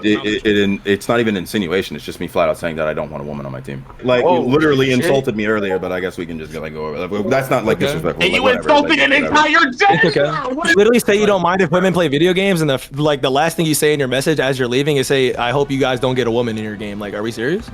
It's not even insinuation. It's just me flat out saying that I don't want a woman on my team. Like, you literally insulted me earlier, but I guess we can just go over. That's not like disrespectful. And like, you insulted an entire gender. You literally say you don't mind if women play video games, and the last thing you say in your message as you're leaving is say, "I hope you guys don't get a woman in your game." Like, are we serious?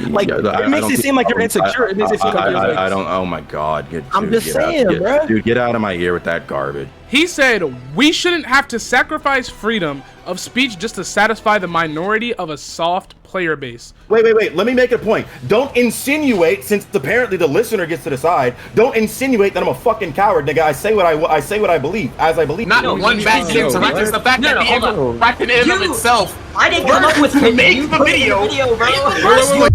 Like, it makes it seem like you're insecure. It makes it feel like you're I don't. Oh my god. I'm just saying, bro. Dude, get out of my ear with that garbage. He said we shouldn't have to sacrifice freedom of speech just to satisfy the minority of a soft player base. Wait. Let me make a point. Don't insinuate, since apparently the listener gets to decide. Don't insinuate that I'm a fucking coward, nigga. I say what I believe, as I believe. Not one bad thing to reference the fact that the fact in and of itself. I didn't come up with to make the video, bro.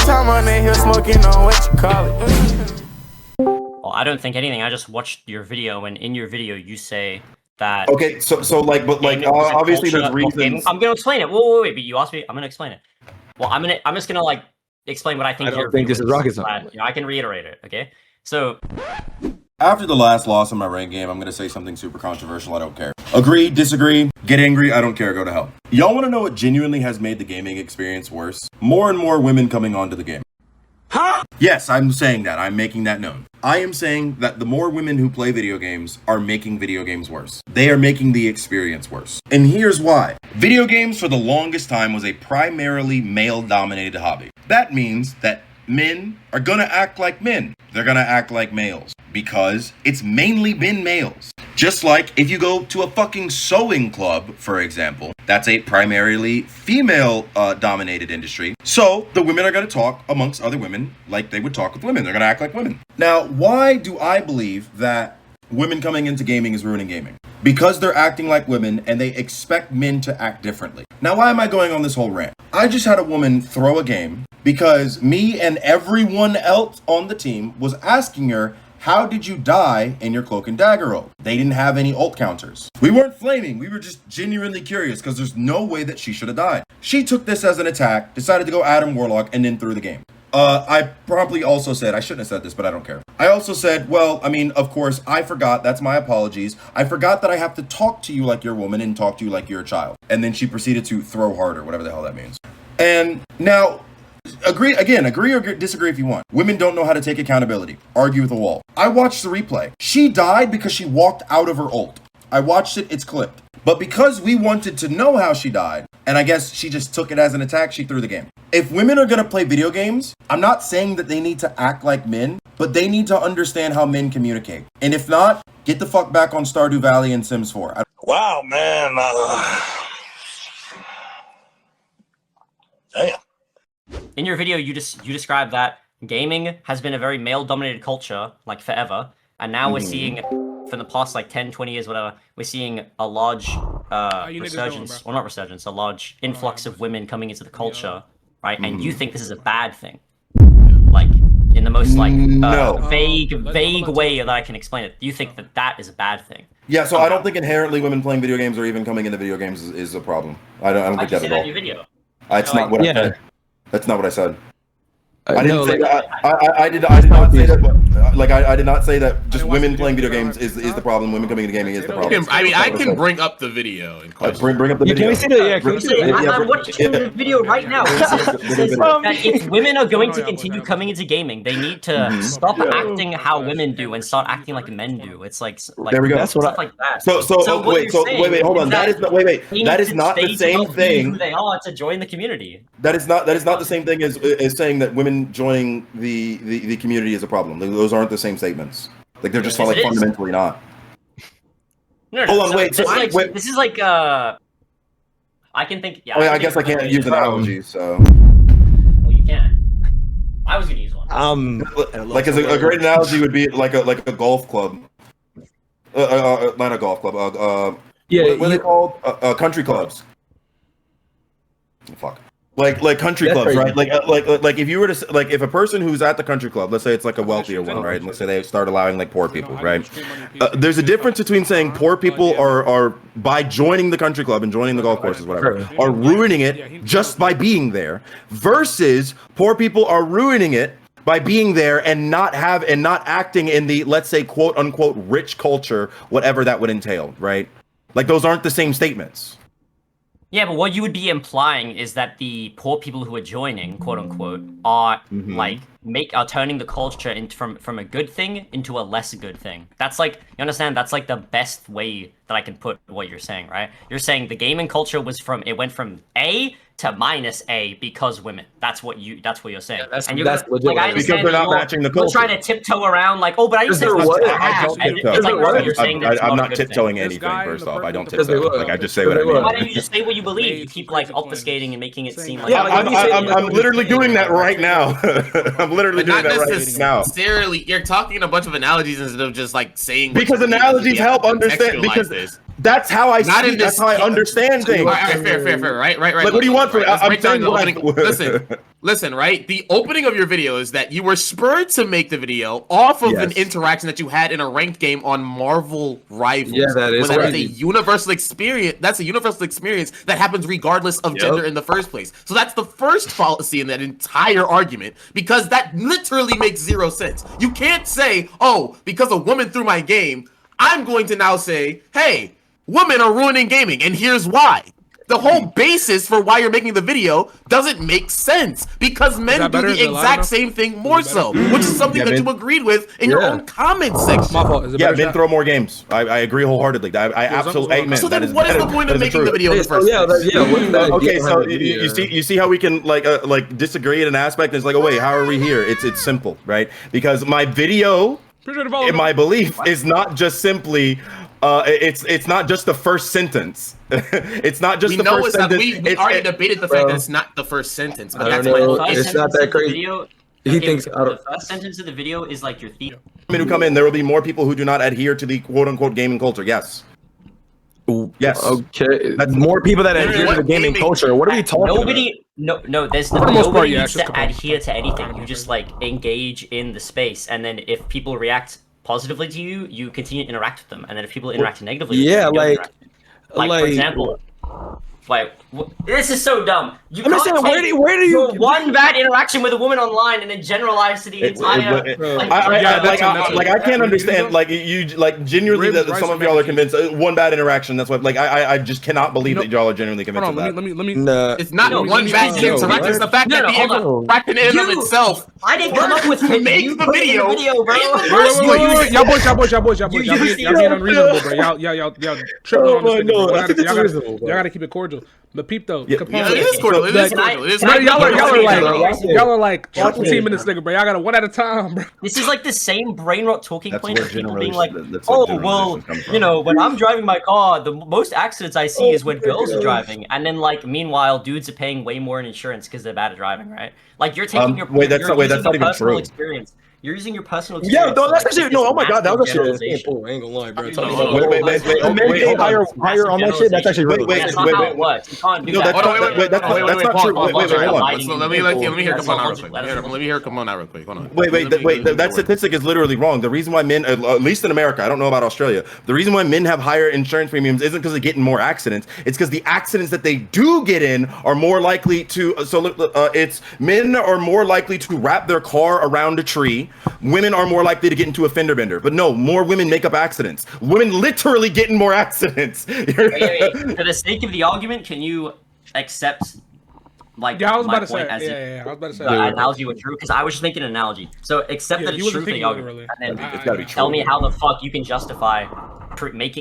Time on in here smoking on what you call it. Well, I don't think anything. I just watched your video, and in your video, you say that. Okay, so like, but like, obviously there's reasons. I'm gonna explain it. Wait, but you asked me. I'm gonna explain it. Well, I'm just gonna like explain what I think. I don't think this is rocket science. I can reiterate it. Okay, so. After the last loss in my rank game, I'm gonna say something super controversial. I don't care. Agree, disagree, get angry. I don't care. Go to hell. Y'all want to know what genuinely has made the gaming experience worse? More and more women coming onto the game. Huh? Yes, I'm saying that. I'm making that known. I am saying that the more women who play video games are making video games worse. They are making the experience worse. And here's why. Video games for the longest time was a primarily male-dominated hobby. That means that men are gonna act like men. They're gonna act like males. Because it's mainly been males. Just like if you go to a fucking sewing club, for example, that's a primarily female dominated industry. So the women are going to talk amongst other women like they would talk with women. They're going to act like women. Now, why do I believe that women coming into gaming is ruining gaming? Because they're acting like women and they expect men to act differently. Now, why am I going on this whole rant? I just had a woman throw a game because me and everyone else on the team was asking her, how did you die in your cloak and dagger ult? They didn't have any ult counters. We weren't flaming, we were just genuinely curious because there's no way that she should have died. She took this as an attack, decided to go Adam Warlock, and then threw the game. I promptly also said, I shouldn't have said this, but I don't care. I also said, well, I mean, of course, I forgot, that's my apologies. I forgot that I have to talk to you like you're a woman and talk to you like you're a child. And then she proceeded to throw harder, whatever the hell that means. And now, agree or disagree if you want. Women don't know how to take accountability. Argue with a wall. I watched the replay. She died because she walked out of her ult. I watched it, it's clipped. But because we wanted to know how she died, and I guess she just took it as an attack, she threw the game. If women are gonna play video games, I'm not saying that they need to act like men, but they need to understand how men communicate. And if not, get the fuck back on Stardew Valley and Sims 4. Wow, man. Damn. In your video, you describe that gaming has been a very male-dominated culture, like forever, and now we're seeing, from the past like 10, 20 years, whatever, we're seeing a large resurgence, well not resurgence, a large influx of women coming into the culture, right? And you think this is a bad thing, like in the most like vague way that I can explain it. You think that that is a bad thing? Yeah, so I don't think inherently women playing video games or even coming into video games is a problem. I don't think that at all. In your video. It's not what I said. That's not what I said. I didn't say like, that. I did not say that. But, I did not say that. Just women playing video games is the problem. Women coming into gaming is the problem. I can bring up the video. In bring up the video. Can we see the? I'm watching the video right now. It says that if women are going to continue coming into gaming, they need to stop acting how women do and start acting like men do. It's like there we go. That's what like that. So wait, hold on. That is not That is not the same thing. Who they are to join the community. That is not the same thing as saying that women joining the community is a problem. Those aren't the same statements. Like they're just like fundamentally not. No, hold on, wait. This is like I can think. Yeah. I guess I can't use analogies. So. Well, you can. I was gonna use one. Like as a great analogy would be like a golf club. Not a golf club. What are they called? Country clubs. Fuck. Like country clubs, right? Like if you were to if a person who's at the country club, let's say it's like a wealthier one, right? And let's say they start allowing like poor people, right? There's a difference between saying poor people are by joining the country club and joining the golf courses, whatever, are ruining it just by being there, versus poor people are ruining it by being there and not acting in the, let's say, quote unquote rich culture, whatever that would entail, right? Like those aren't the same statements. Yeah, but what you would be implying is that the poor people who are joining, quote unquote, are are turning the culture into from a good thing into a less good thing. That's like, you understand? That's like the best way that I can put what you're saying, right? You're saying the gaming culture went from A to -A because women. That's what you're saying. Yeah, and that's legit. like, Because they're not matching the culture. You're trying to tiptoe around like, oh, but I didn't say it's like, no, you're saying that it's I'm not not a good tiptoeing thing. anything, first off. I don't Because they tiptoe. will. Like, I just say what I mean. Why don't you just say what you believe? You keep like obfuscating and making it seem like... Yeah, I'm literally doing that right now. I'm literally doing that right now. Necessarily, you're talking a bunch of analogies instead of just like saying. Because analogies help understand. Because that's how I see. That's how I understand things. All right, fair. Right. Like, what do you want from me? I'm saying what Listen, right? The opening of your video is that you were spurred to make the video off of an interaction that you had in a ranked game on Marvel Rivals. Yeah, that is a universal experience. That's a universal experience that happens regardless of gender in the first place. So that's the first fallacy in that entire argument, because that literally makes zero sense. You can't say, oh, because a woman threw my game, I'm going to now say, hey, women are ruining gaming, and here's why. The whole basis for why you're making the video doesn't make sense, because men do the exact same thing more so, which is something that you agreed with in your own comment section. My fault. Yeah, men throw more games. I agree wholeheartedly. I absolutely amen. So then what is the point of making the video in the first place? Okay, so you see how we can like disagree in an aspect. It's like, oh wait, how are we here? It's simple, right? Because my video, in my belief, is not just simply it's not just the first sentence. It's not just the first sentence. We already debated the fact that it's not the first sentence. But that's my it's not that crazy. He thinks the first sentence of the video is like your thesis. Who come in, there will be more people who do not adhere to the quote unquote gaming culture. Yes. Yes. Okay. More people that adhere to the gaming culture. What are we talking about? There's nobody needs to adhere to anything. You just like engage in the space, and then if people react positively to you, you continue to interact with them, and then if people interact negatively, like for example, this is so dumb. You can't take where do you one bad interaction with a woman online and then generalize to the entire. I can't understand. Like you, like genuinely, that some of y'all are convinced one bad interaction. That's what. Like I just cannot believe that y'all are genuinely convinced of that. Let me. It's not one bad interaction. It's the fact that the interaction in and of itself. I didn't come up with make the video, bro. Y'all being unreasonable, bro. Y'all tripping on this thing. Y'all gotta keep it cordial. But peep though, it is cordial. It is cordial. Y'all are like 15 minutes, nigga, bro. Y'all got to one at a time, bro. This is like the same brain rot talking point of people being like, oh, well, you know, when I'm driving my car, the most accidents I see is when girls are driving, and then like meanwhile, dudes are paying way more in insurance because they're bad at driving, right? Like you're taking your that's not even true. Experience. You're using your personal experience. Yeah, no, that's actually oh my god, that was actually I ain't gonna lie, bro. Wait, higher on that shit. That's actually really that's not how it works. You can't do that. That's not true. Wait, hold on. Let me hear come on real quick. Let me hear come on real quick. Hold on. Wait. That statistic is literally wrong. The reason why men, at least in America, I don't know about Australia, the reason why men have higher insurance premiums isn't because they're getting more accidents. It's because the accidents that they do get in are more likely to. It's men are more likely to wrap their car around a tree. Women are more likely to get into a fender bender, but no, more women make up accidents. Women literally get in more accidents. Wait. For the sake of the argument, can you accept like I was about to say the analogy was true? Because I was just making an analogy. So accept that it's true for the argument, and then tell me how the fuck you can justify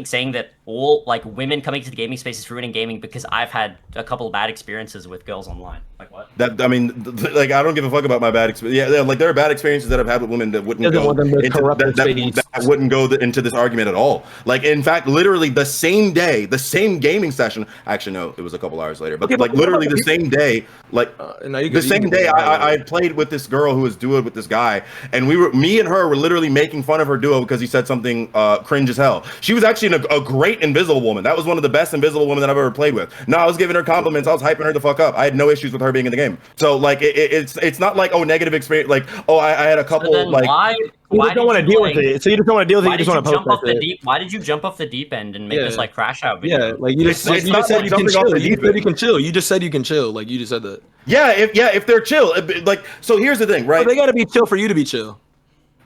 saying that all like women coming to the gaming space is ruining gaming because I've had a couple of bad experiences with girls online. Like what? That I mean, like I don't give a fuck about my bad experience. Yeah, like there are bad experiences that I've had with women that wouldn't go that wouldn't go into this argument at all. Like in fact, literally the same day, the same gaming session. Actually, no, it was a couple hours later, but like literally the same day, like the same day, I played with this girl who was duoed with this guy, and me and her were literally making fun of her duo because he said something cringe as hell. She was actually a great Invisible Woman. That was one of the best Invisible Women that I've ever played with. No, I was giving her compliments. I was hyping her the fuck up. I had no issues with her being in the game. So like, it's not like, oh, negative experience. Like, oh, I had a couple like. You just don't want to deal with it. So you just don't want to deal with it. You just want to post that. Why did you jump off the deep end and make this like crash out video? Yeah, like you just said you can chill. You said you can chill. You just said you can chill. Like you just said that. Yeah, if they're chill, like, so here's the thing, right? They got to be chill for you to be chill.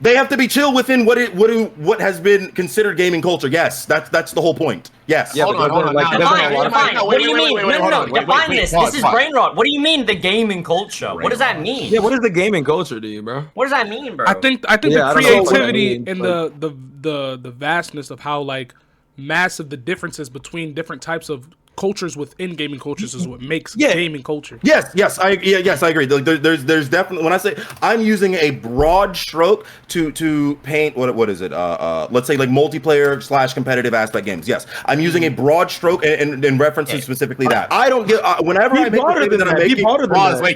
They have to be chill within what has been considered gaming culture. Yes, that's the whole point. Yes. Yeah, hold on. Define. What do you mean? No. Define this. This is brain rot. What do you mean the gaming culture? What does that mean? Yeah, what is the gaming culture to you, bro? What does that mean, bro? I think the creativity and the vastness of how like massive the differences between different types of cultures within gaming cultures is what makes gaming culture. Yes, I agree. Like, there's definitely, when I say I'm using a broad stroke to paint what is it? Let's say like multiplayer / competitive aspect games. Yes, I'm using a broad stroke and referencing specifically that. I don't get whenever I make the statement that I'm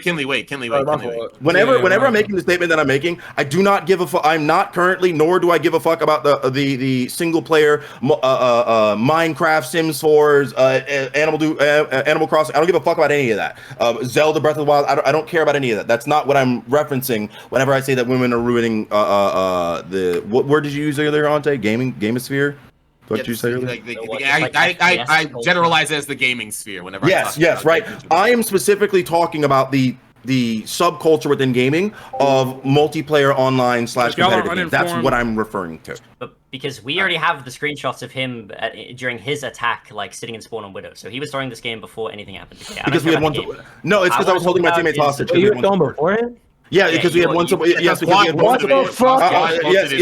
making. Wait, Kinley. Whenever I'm making the statement that I'm making, I do not give a fuck. I'm not currently, nor do I give a fuck about the single player Minecraft, Sims 4s, Animal Crossing. I don't give a fuck about any of that. Zelda Breath of the Wild. I don't care about any of that. That's not what I'm referencing whenever I say that women are ruining what word did you use earlier, Ante? Gamosphere? What did you say earlier? I generalize it as the gaming sphere whenever. Yes, right. I am specifically talking about the subculture within gaming of multiplayer online / competitive games. That's what I'm referring to. But because we already have the screenshots of him during his attack, like sitting in spawn on Widow. So he was starting this game before anything happened. Okay, because we had one. No, it's because I was holding my teammates hostage. You were going beforehand? Yeah, because we had one support. Yes, because we had one support. Yes.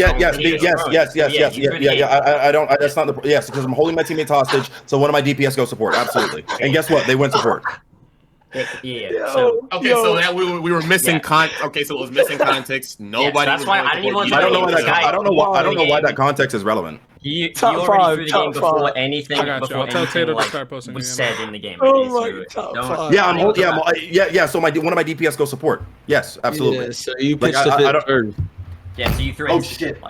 I don't. That's not the. Yes, because I'm holding my teammates hostage. So one of my DPS go support. Absolutely. And guess what? They went support. Yeah. So we were missing Okay, so it was missing context. Nobody. That's why I didn't even. I don't know why that context is relevant. You already threw the game before anything was said in the game. Yeah. So one of my DPS go support. Yes, absolutely. Yeah, so you pitched the fit. Yeah, so you threw. Oh shit!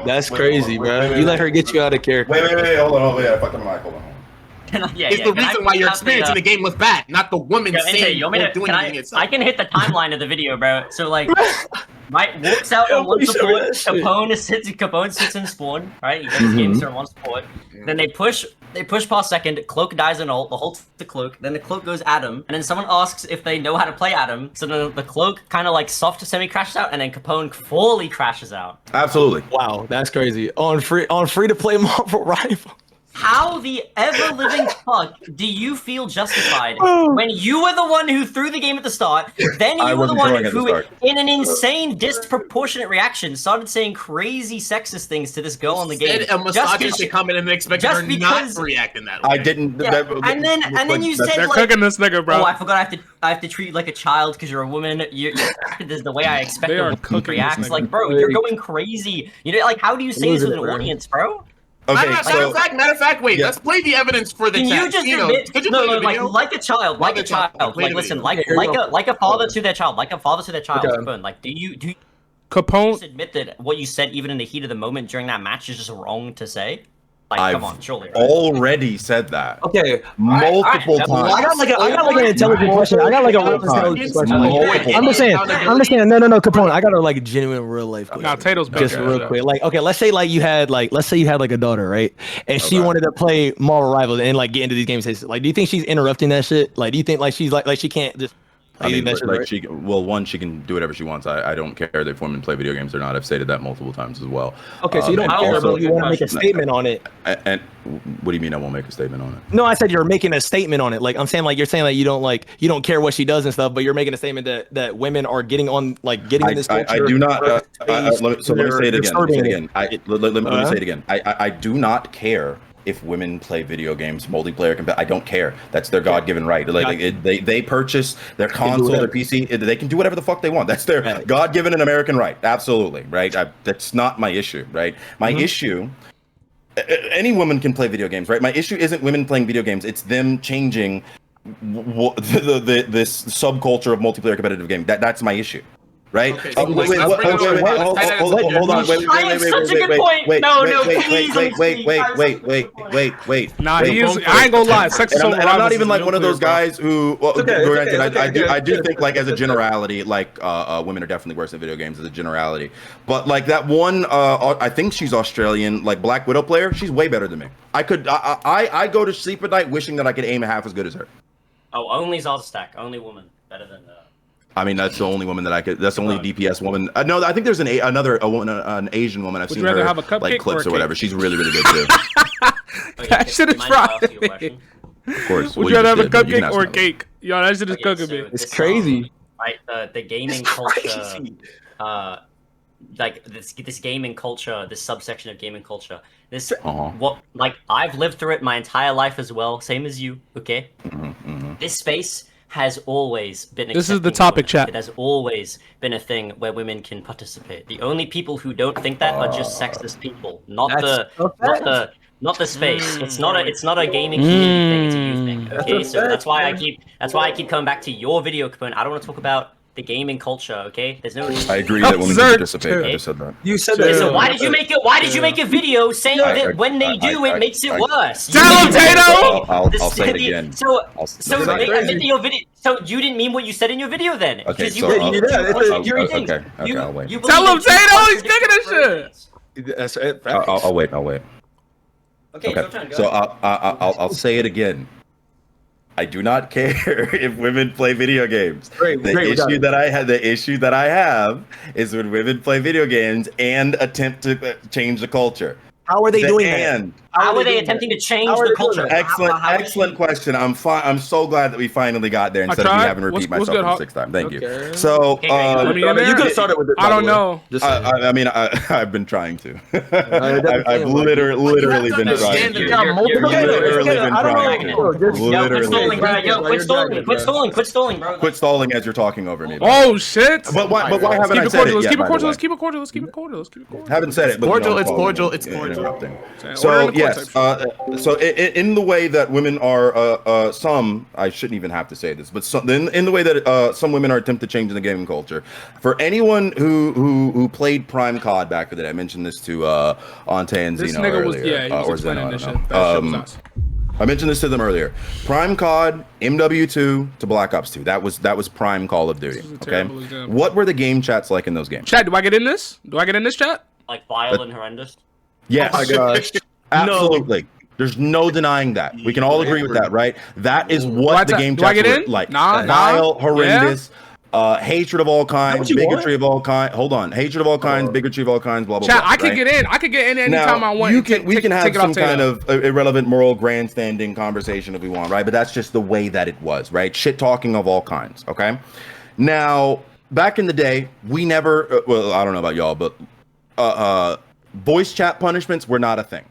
That's crazy, bro. You let her get you out of character. Wait, hold on. I fucked up my mic. Hold on. It's the reason why your experience in the game was bad, not the woman saying doing anything itself. I can hit the timeline of the video, bro. So like, right, walks out on one support. Capone sits in spawn. Right, he gets his game on one support. Then they push past second. Cloak dies in ult. The ult the cloak. Then the cloak goes Adam, and then someone asks if they know how to play Adam. So then the cloak kind of like soft to semi crashes out, and then Capone fully crashes out. Absolutely. Wow, that's crazy. On free to play Marvel Rifle. How the ever-living fuck do you feel justified when you were the one who threw the game at the start, then you were the one who, in an insane, disproportionate reaction, started saying crazy sexist things to this girl on the game? A misogynistic comment and expected her not to react in that way. I didn't. Yeah. And then you said, they're like, cooking this nigga, bro. Oh, I forgot I have to treat you like a child because you're a woman. This is the way I expect a woman to react. Like, bro, you're going crazy. You know, like, how do you say this with an audience, bro? Okay, matter of fact, wait. Let's play the evidence for the chat. You just admit, like a child, like listen, like a father to their child, Capone. Like, do you Capone just admit that what you said, even in the heat of the moment during that match, is just wrong to say? Like, come on, surely. Right? Already said that. Okay, multiple times. I got like an intelligent question. I got like a real intelligent question. I'm just saying. No, Capone. I got a like genuine real life question. Now, Tato's just real quick. Like, okay, let's say you had like a daughter, right? And she wanted to play Marvel Rivals and like get into these games. Like, do you think she's interrupting that shit? Like, do you think like she's like she can't just? I mean, she can do whatever she wants. I don't care if women play video games or not. I've stated that multiple times as well. Okay, so you don't care, but you want to make a statement on it. And what do you mean I won't make a statement on it? No, I said you're making a statement on it. Like, I'm saying, like, you're saying that you don't care what she does and stuff, but you're making a statement that women are getting in this culture. I do not. Let me say it again. Let me say it again. I do not care if women play video games, multiplayer, I don't care. That's their God-given right. They purchase their console, their PC. They can do whatever the fuck they want. That's their God-given and American right. Absolutely, right? That's not my issue, right? My issue, any woman can play video games, right? My issue isn't women playing video games. It's them changing this subculture of multiplayer competitive game. That's my issue. right? Okay, Oh, so wait, let's wait, bring it over. hold on, wait. Nah, he is. I ain't gonna lie. Sex And assault I'm not rivals even is like real one of those clear, bro. guys who, well, okay, granted, it's okay, I do okay. think like as a generality, like women are definitely worse in video games as a generality. But like that one, I think she's Australian, like Black Widow player. She's way better than me. I go to sleep at night wishing that I could aim half as good as her. Oh, only Stack, only woman better than. I mean, that's the only woman that I could. That's the only DPS woman. No, I think there's an Asian woman. I've Would seen you rather her have a cupcake like or clips a or whatever. cake? She's really, really good too. That shit is fried. Of course. Would you rather have a cupcake or a cake? Yo, that shit is cooking me. It's crazy. Right, the gaming culture, like this gaming culture, this subsection of gaming culture. This what like I've lived through it my entire life as well, same as you. Okay, this space has always been. This is the topic, chat. It has always been a thing where women can participate. The only people who don't think that are just sexist people, not the space. It's not a gaming community thing. It's a youth thing. Okay, so that's why I keep coming back to your video component. I don't want to talk about the gaming culture. Okay, there's no. I agree that women can participate. I just said that. You said that. So why did you make it? Why did you make a video saying that when they do it makes it worse? Tell him, Tato! I'll say it again. So your video. So you didn't mean what you said in your video then? Okay, Because so you okay, I'll wait. Tell him, Tato! He's thinking this shit. That's it. I'll wait. Okay, your turn, go So ahead. I'll say it again. I do not care if women play video games. The issue that I have is when women play video games and attempt to change the culture. How are they doing that? How are they attempting to change the culture? Excellent question. I'm so glad that we finally got there instead of me having to repeat myself for the sixth time. Thank you. So you could have started with it. I don't know. I mean, I've been trying to. I've literally been trying to. Quit stalling, bro. Quit stalling as you're talking over me. Oh shit! But why haven't I said it yet? Let's keep it cordial. Haven't said it. But Cordial. It's cordial. It's cordial. Interrupting. So yes, so in the way that women are, some, I shouldn't even have to say this, but in the way that some women are attempting to change the gaming culture. For anyone who played Prime COD back in the day, I mentioned this to Ante and Zeno earlier, or Zeno, I don't know. I mentioned this to them earlier. Prime COD, MW2 to Black Ops 2. That was Prime Call of Duty. Okay. What were the game chats like in those games? Chat, do I get in this? Chat? Like vile and horrendous. Yes. Oh my gosh. Absolutely. No. There's no denying that. We can all agree with that, right? That is what the game chats were like. Vile, horrendous, hatred of all kinds, bigotry of all kinds. Hold on. Hatred of all kinds, bigotry of all kinds, blah, blah, Chat, blah. I can get in. I can get in anytime I want. We can have some kind of irrelevant moral grandstanding conversation if we want, right? But that's just the way that it was, right? Shit talking of all kinds, okay? Now, back in the day, we never, well, I don't know about y'all, but voice chat punishments were not a thing.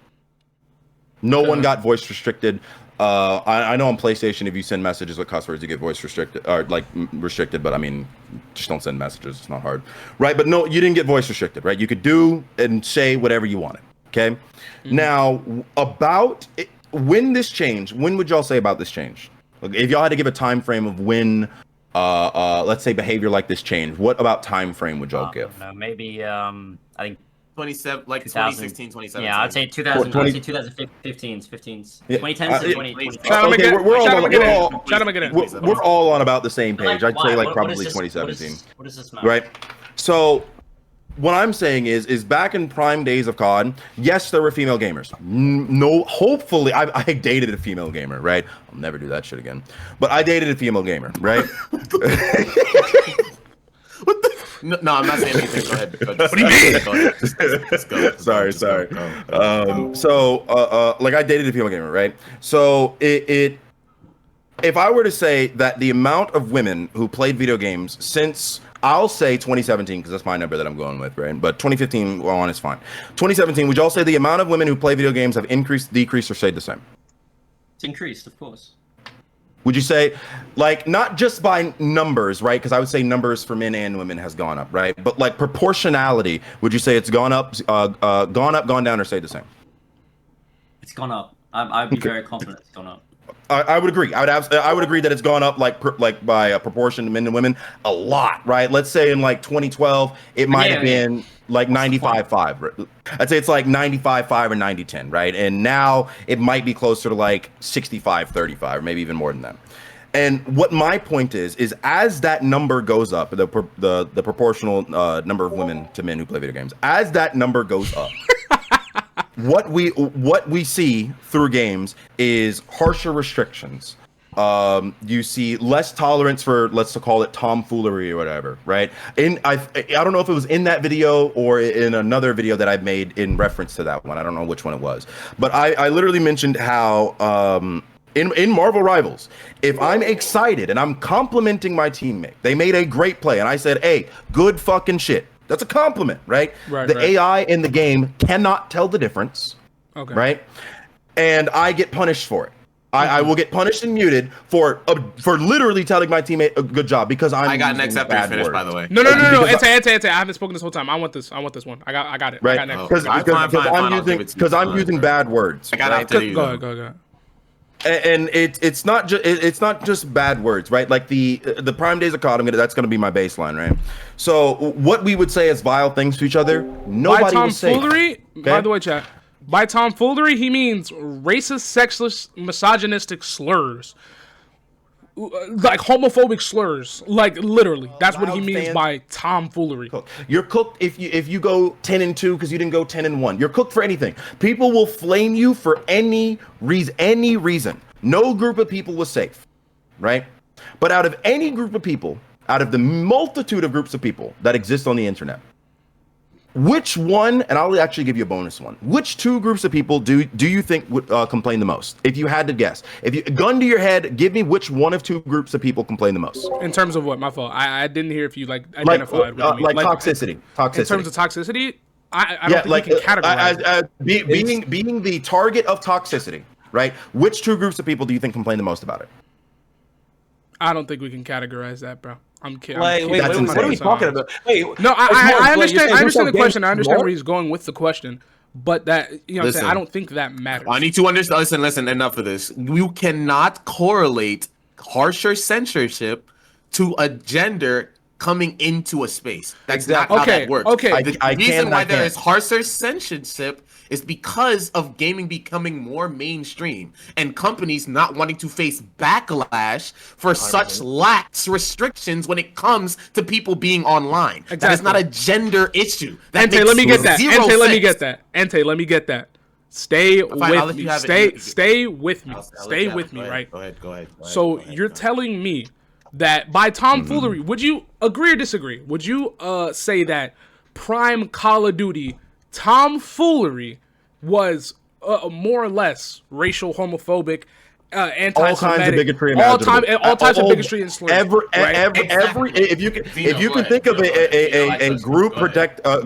No one got voice restricted. I know on PlayStation, if you send messages with cuss words, you get voice restricted, or like restricted. But I mean, just don't send messages. It's not hard, right? But no, you didn't get voice restricted, right? You could do and say whatever you wanted. Okay. Now, about when this changed, when would y'all say about this change? If y'all had to give a time frame of when, let's say behavior like this changed, what about time frame would y'all give? Maybe I think 2016, 2017. Yeah, I'd say 2000. I'd say 2015, 15s, 2010s to 2020. We're all on about the same page. I'd say like probably 2017. What does this matter? Right. So what I'm saying is back in prime days of COD, yes, there were female gamers. No, hopefully, I dated a female gamer, right? I'll never do that shit again. But I dated a female gamer, right? No, I'm not saying anything. Go ahead. What do you mean? Go ahead. Just go. Sorry. Like I dated a female gamer, right? So if I were to say that the amount of women who played video games since, I'll say 2017, because that's my number that I'm going with, right? But 2015 on is fine. 2017, would y'all say the amount of women who play video games have increased, decreased, or stayed the same? It's increased, of course. Would you say, like, not just by numbers, right? Because I would say numbers for men and women has gone up, right? But like proportionality, would you say it's gone up, gone down, or stayed the same? It's gone up. I'd be very confident it's gone up. I would agree. I would agree that it's gone up like by a proportion to men and women a lot, right? Let's say in like 2012, it might have been like 95-5. I'd say it's like 95-5 or 90-10, right? And now it might be closer to like 65-35, or maybe even more than that. And what my point is as that number goes up, the proportional number of women to men who play video games, as that number goes up, what we see through games is harsher restrictions. You see less tolerance for, let's call it tomfoolery or whatever, right? I don't know if it was in that video or in another video that I made in reference to that one. I don't know which one it was, but I literally mentioned how in Marvel Rivals, if I'm excited and I'm complimenting my teammate, they made a great play, and I said, "Hey, good fucking shit." That's a compliment, right? The AI in the game cannot tell the difference, right? And I get punished for it. I will get punished and muted for literally telling my teammate a good job because I got next after you finish, by the way. No. Ante, I haven't spoken this whole time. I want this one. I got it. Right? I got Because I'm using bad words. I got after you. Go ahead. And it's not just bad words, right? Like the Prime Days of COD, that's gonna be my baseline, right? So what we would say as vile things to each other, nobody would say. Okay? By the way, chat. By tomfoolery, he means racist, sexist, misogynistic slurs, like homophobic slurs, like literally. That's what he means by tomfoolery. You're cooked if you go 10-2 because you didn't go 10-1. You're cooked for anything. People will flame you for any reason. No group of people was safe, right? But out of any group of people, out of the multitude of groups of people that exist on the internet, which one, and I'll actually give you a bonus one, which two groups of people do you think would complain the most? If you had to guess. If you gun to your head, give me which one of two groups of people complain the most. In terms of what? My fault. I didn't hear if you identified like toxicity. In terms of toxicity, I don't think we can categorize being the target of toxicity, right? Which two groups of people do you think complain the most about it? I don't think we can categorize that, bro. I'm kidding. Wait, what are we talking about? Wait, no, I understand. I understand the question. I understand where he's going with the question, but that what I'm saying, I don't think that matters. I need to understand. Listen. Enough of this. You cannot correlate harsher censorship to a gender coming into a space. That's not how that works. Okay. The reason why there is harsher censorship is because of gaming becoming more mainstream and companies not wanting to face backlash for such lax restrictions when it comes to people being online. Exactly. That is not a gender issue. Ante, let me get that. Ante, let me get that. Ante, let me get that. Stay with me. Stay with me. Stay with me, right? Go ahead. So you're telling me that by tomfoolery, would you agree or disagree? Would you say that Prime Call of Duty tomfoolery was more or less racial, homophobic, anti-Semitic, all kinds of bigotry, all types of bigotry and slurs. If you can think of a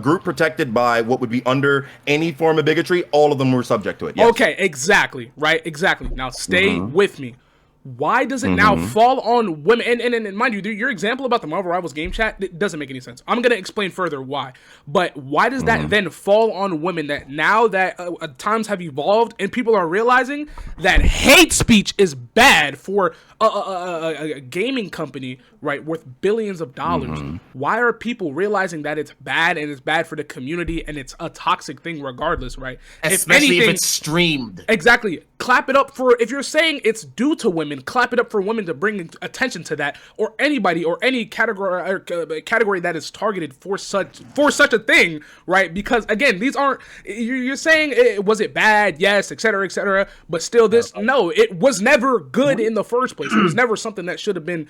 group protected by what would be under any form of bigotry, all of them were subject to it. Yes. Okay, exactly, right, exactly. Now stay with me. Why does it now fall on women? And mind you, your example about the Marvel Rivals game chat, it doesn't make any sense. I'm going to explain further why. But why does that then fall on women that now that times have evolved and people are realizing that hate speech is bad for a gaming company, right, worth billions of dollars? Why are people realizing that it's bad and it's bad for the community and it's a toxic thing regardless, right? Especially if it's streamed. Exactly. Clap it up for, if you're saying it's due to women, clap it up for women to bring attention to that, or anybody or any category that is targeted for such a thing, right? Because again, these aren't, you're saying was it bad? Yes, etc., but still no, it was never good in the first place. It was never something that should have been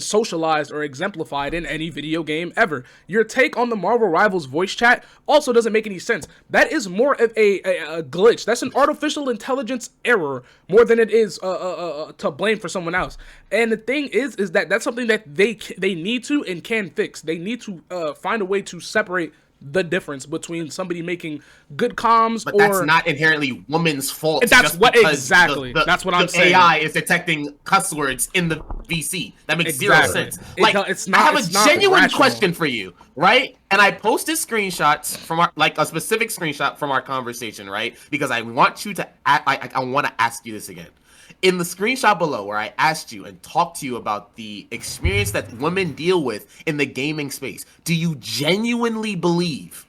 socialized or exemplified in any video game ever. Your take on the Marvel Rivals voice chat also doesn't make any sense. That is more of a glitch. That's an artificial intelligence error more than it is to blame for someone else. And the thing is that that's something that they need to and can fix. They need to find a way to separate the difference between somebody making good comms, but that's not inherently woman's fault. That's what exactly. That's what I'm saying. AI is detecting cuss words in the VC. That makes zero sense. Like, I have a genuine question for you, right? And I posted screenshots from a specific screenshot from our conversation, right? Because I want you to, I want to ask you this again. In the screenshot below where I asked you and talked to you about the experience that women deal with in the gaming space, do you genuinely believe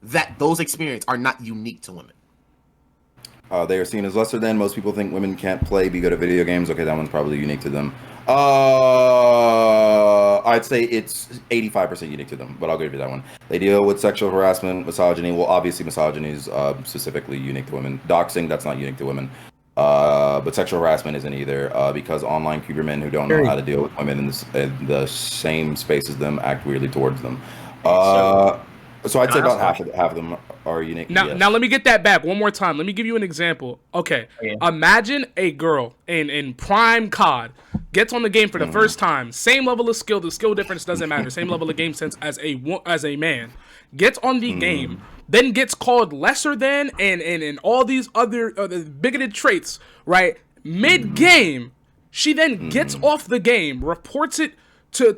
that those experiences are not unique to women? They are seen as lesser than. Most people think women can't play, be good at video games. Okay, that one's probably unique to them. I'd say it's 85% unique to them, but I'll give you that one. They deal with sexual harassment, misogyny. Well, obviously misogyny is specifically unique to women. Doxing, that's not unique to women. But sexual harassment isn't either, because online queer men who don't know how to deal with women in the same space as them act weirdly towards them. So I'd say about half of them are unique. Now let me get that back one more time. Let me give you an example. Okay, imagine a girl in prime COD gets on the game for the first time. Same level of skill. The skill difference doesn't matter. Same level of game sense as a man. Gets on the game, then gets called lesser than and all these other bigoted traits. Right, mid game, she then gets off the game, reports it to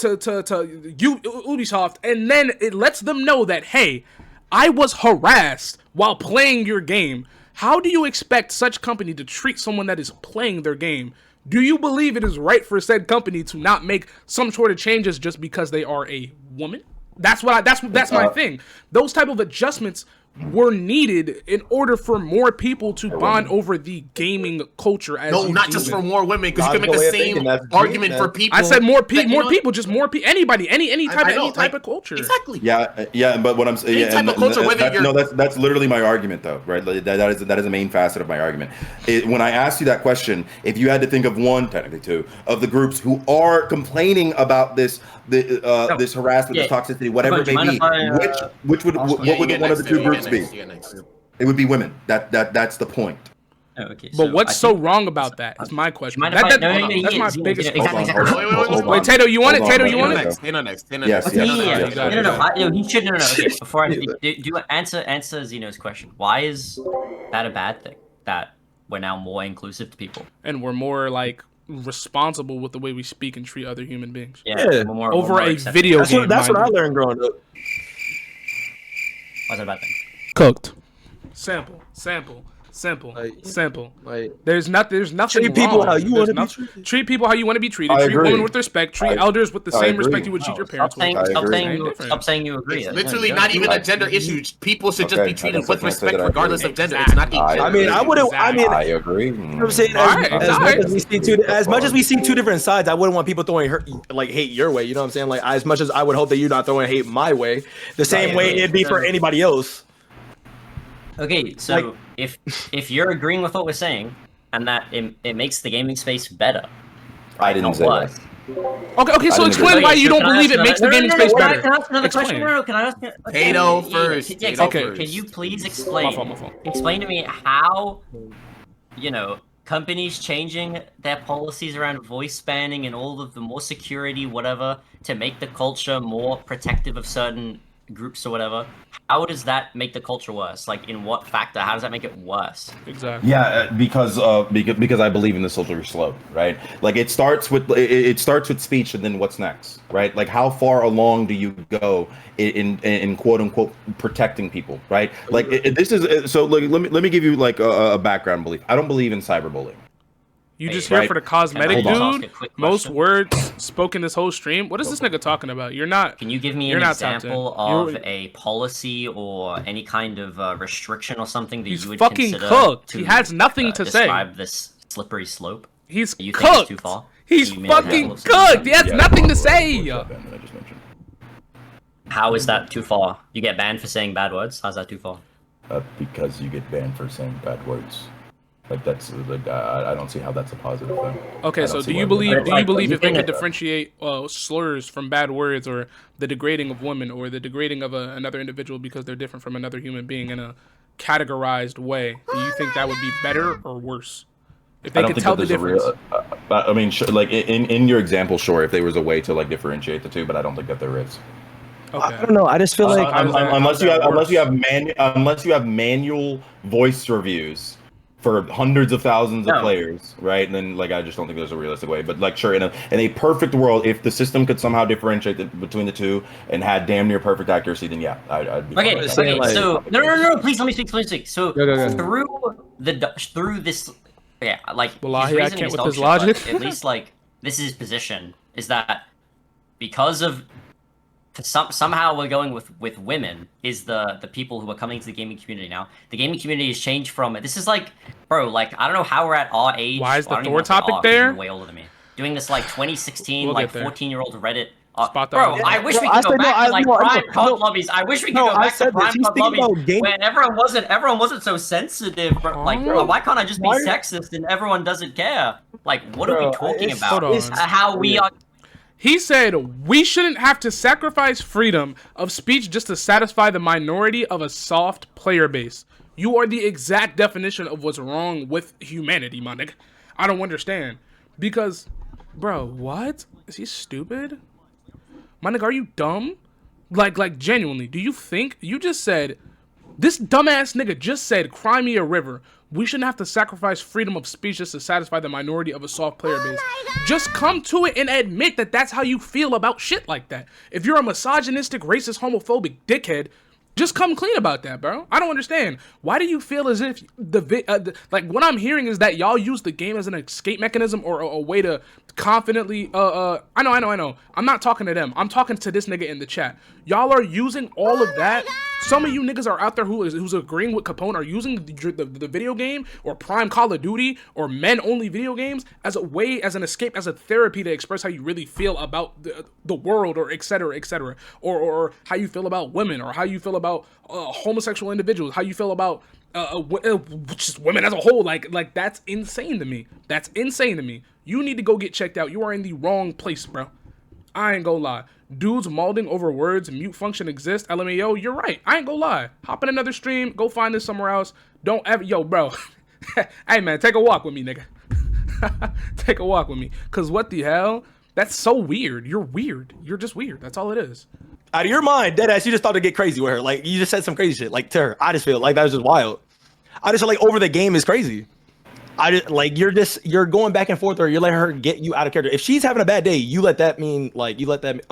Ubisoft, and then it lets them know that, hey, I was harassed while playing your game. How do you expect such company to treat someone that is playing their game? Do you believe it is right for said company to not make some sort of changes just because they are a woman? That's my thing. Those type of adjustments were needed in order for more people to bond over the gaming culture. Not just for more women, because you can make the same argument for people. I said more people, anybody, any type of culture. Exactly. Yeah, but what I'm saying, type of culture, that's literally my argument, though, right? That is a main facet of my argument. When I asked you that question, if you had to think of one, technically two, of the groups who are complaining about this harassment, this toxicity, whatever it may be, what would one of the two groups be? It would be women. That's the point. Oh, okay, but what's so wrong about that? Is my question. That's my biggest. Wait, Tato, you want it? Tato, you want it? Tato next. Yes. No. He should. No. Okay, before I do answer Zeno's question. Why is that a bad thing? That we're now more inclusive to people, and we're more like responsible with the way we speak and treat other human beings. Yeah. Over a video game. That's what I learned growing up. Why's that a bad thing? Cooked. Simple. There's nothing treat people how you want to be treated. Treat people how you want to be treated. Treat women with respect. Treat elders with the same respect you would treat your parents with. Stop saying you agree. It's literally not even a gender issue. People should just be treated with respect regardless of gender. It's not equal. I agree. You know what I'm saying? As much as we see two different sides, I wouldn't want people throwing hate your way. You know what I'm saying? Like, as much as I would hope that you're not throwing hate my way, the same way it'd be for anybody else. Okay, so if you're agreeing with what we're saying, and that it makes the gaming space better, I didn't say that. Okay, so explain why you don't believe it makes the gaming space better. Can I ask another question? Can I ask? Tato first. Okay, can you please explain? My fault. Explain to me how, companies changing their policies around voice banning and all of the more security, whatever, to make the culture more protective of certain groups or whatever. How does that make the culture worse? Like, in what factor? How does that make it worse? Exactly. Yeah, because I believe in the slippery slope, right? Like, it starts with speech, and then what's next, right? Like, how far along do you go in quote unquote protecting people, right? Like, this is so. Like, let me give you like a background belief. I don't believe in cyberbullying. You just here for the cosmetic, dude? Most words spoken this whole stream? What is this nigga talking about? You're not. Can you give me an example of a policy or any kind of restriction or something that you would consider? He's fucking cooked. He has nothing to say. Describe this slippery slope. He's you cooked. Think it's too far? He's fucking cooked. He has nothing to say. How is that too far? You get banned for saying bad words? How's that too far? Because you get banned for saying bad words. Like, that's like, I don't see how that's a positive thing. Okay, so do you believe if they could differentiate slurs from bad words, or the degrading of women, or the degrading of another individual because they're different from another human being in a categorized way, do you think that would be better or worse? If they could tell the difference. I mean, like in your example, sure, if there was a way to like differentiate the two, but I don't think that there is. Okay. I don't know. I just feel like unless you have manual voice reviews for hundreds of thousands of players, right? And then, like, I just don't think there's a realistic way. But, like, sure, in a perfect world, if the system could somehow differentiate between the two and had damn near perfect accuracy, then yeah, I'd be okay. Like, So no, please let me speak. So go. through this Yeah, like Wallahi, his I reasoning can't is with dog this shit, logic. but at least like this is his position is that because of somehow we're going with women is the people who are coming to the gaming community now. The gaming community has changed from this is like, bro, like I don't know how we're at our age. Why is the I don't even Thor wanna say topic our, 'cause there? you're way older than me. Doing this like 2016 We'll like get there. 14-year-old Reddit. Spot that Bro, on. I wish No, we I could go said no, back to like no, I prime know. COD No. lobbies. I wish we could No, go I back to said this. prime He's COD thinking lobbies about game. when everyone wasn't so sensitive. Bro. Like, Bro, why can't I just be why- sexist and everyone doesn't care? Like, what are Bro, we talking it's- about? hold it's- on. How we are. He said we shouldn't have to sacrifice freedom of speech just to satisfy the minority of a soft player base. You are the exact definition of what's wrong with humanity, my nigga. I don't understand. Because, bro, what? Is he stupid? My nigga, are you dumb? Like genuinely, do you think you just said this dumbass nigga just said cry me a river. We shouldn't have to sacrifice freedom of speech just to satisfy the minority of a soft player base. Just come to it and admit that that's how you feel about shit like that. If you're a misogynistic, racist, homophobic dickhead, just come clean about that, bro. I don't understand. Why do you feel as if like what I'm hearing is that y'all use the game as an escape mechanism or a way to confidently I know. I'm not talking to them. I'm talking to this nigga in the chat. Y'all are using all of that. Some of you niggas are out there who's agreeing with Capone are using the video game or Prime Call of Duty or men only video games as a way, as an escape, as a therapy to express how you really feel about the world or et cetera, or how you feel about women or how you feel about homosexual individuals, how you feel about just women as a whole. Like that's insane to me. That's insane to me. You need to go get checked out. You are in the wrong place, bro. I ain't gonna lie. Dudes mauling over words, mute function exists. LMAO, you're right. I ain't gonna lie. Hop in another stream. Go find this somewhere else. Don't ever, yo, bro. Hey, man, take a walk with me, nigga. Take a walk with me. Cause what the hell? That's so weird. You're weird. You're just weird. That's all it is. Out of your mind, deadass, you just thought to get crazy with her. Like, you just said some crazy shit. Like, to her. I just feel like that was just wild. I just feel like over the game is crazy. I just, like, you're going back and forth, or you're letting her get you out of character. If she's having a bad day, you let that mean, like, you let that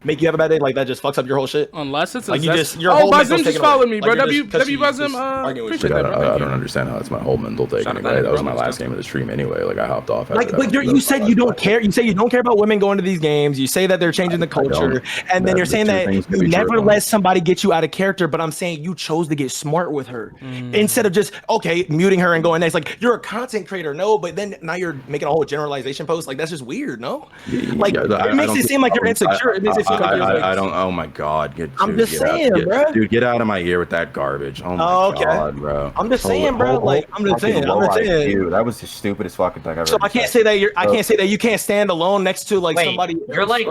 make you have a bad day, like that just fucks up your whole shit. Unless it's like a you just your oh, whole Bazim mental's just taken followed away. me, bro. Like, you're just- W Bazim, arguing with appreciate shit. that, bro. I don't understand how that's my whole mental take Shout out anyway. to That was bro, my let's last go. game of the stream anyway. Like I hopped off. After Like, that. but you said you don't care. You say you don't care about women going to these games. You say that they're changing the culture, and then you're saying that you never let somebody get you out of character. But I'm saying you chose to get smart with her instead of just muting her and going next. Like you're a content creator, no, but then now you're making a whole generalization post. Like that's just weird, no? Like it makes it seem like you're insecure. It makes it seem like you're I don't. Oh my god. I'm just saying, bro. Dude, get out of my ear with that garbage. Oh my god, bro. I'm just saying, bro. Like I'm just saying. That was the stupidest fucking thing I've ever. So I can't say that I can't say that you can't stand alone next to like somebody. You're like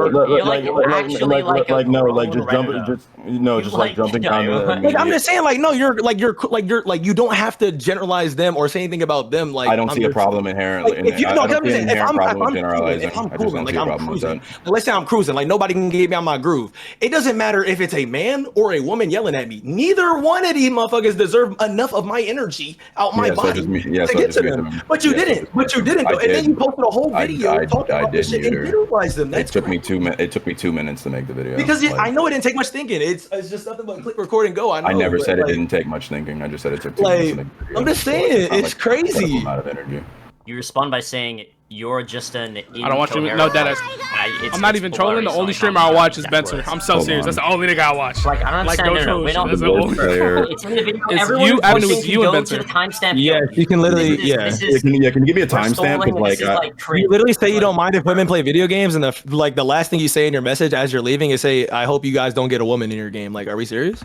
jumping down. Like I'm just saying, like no, you're you don't have to generalize them or say anything about them. Like I don't see a problem inherently. If you don't tell me if I'm cruising, like I'm cruising, let's say I'm cruising, like nobody can get me on my groove. It doesn't matter if it's a man or a woman yelling at me. Neither one of these motherfuckers deserve enough of my energy out my body to get to them. But you didn't. Though. And then you posted a whole video talking about this shit and generalized them. It took me 2 minutes to make the video. Because I know it didn't take much thinking. It's just nothing but click, record, and go. I never said it didn't take much thinking. I just said it took 2 minutes to make the video. I'm just saying, it's crazy. Amount of energy. You respond by saying you're just an. I don't want you. No, that is. I'm not even trolling. The only streamer I watch is Benson. I'm so serious. That's the only nigga I watch. Like I don't understand. No, We're not. it's in the video. It's Everyone you. Avenue watching is can you and go to Benson. the timestamp. Yeah, you can literally. Can you give me a timestamp? You literally say you don't mind if women play video games, and the last thing you say in your message as you're leaving is say, "I hope you guys don't get a woman in your game." Like, are we serious?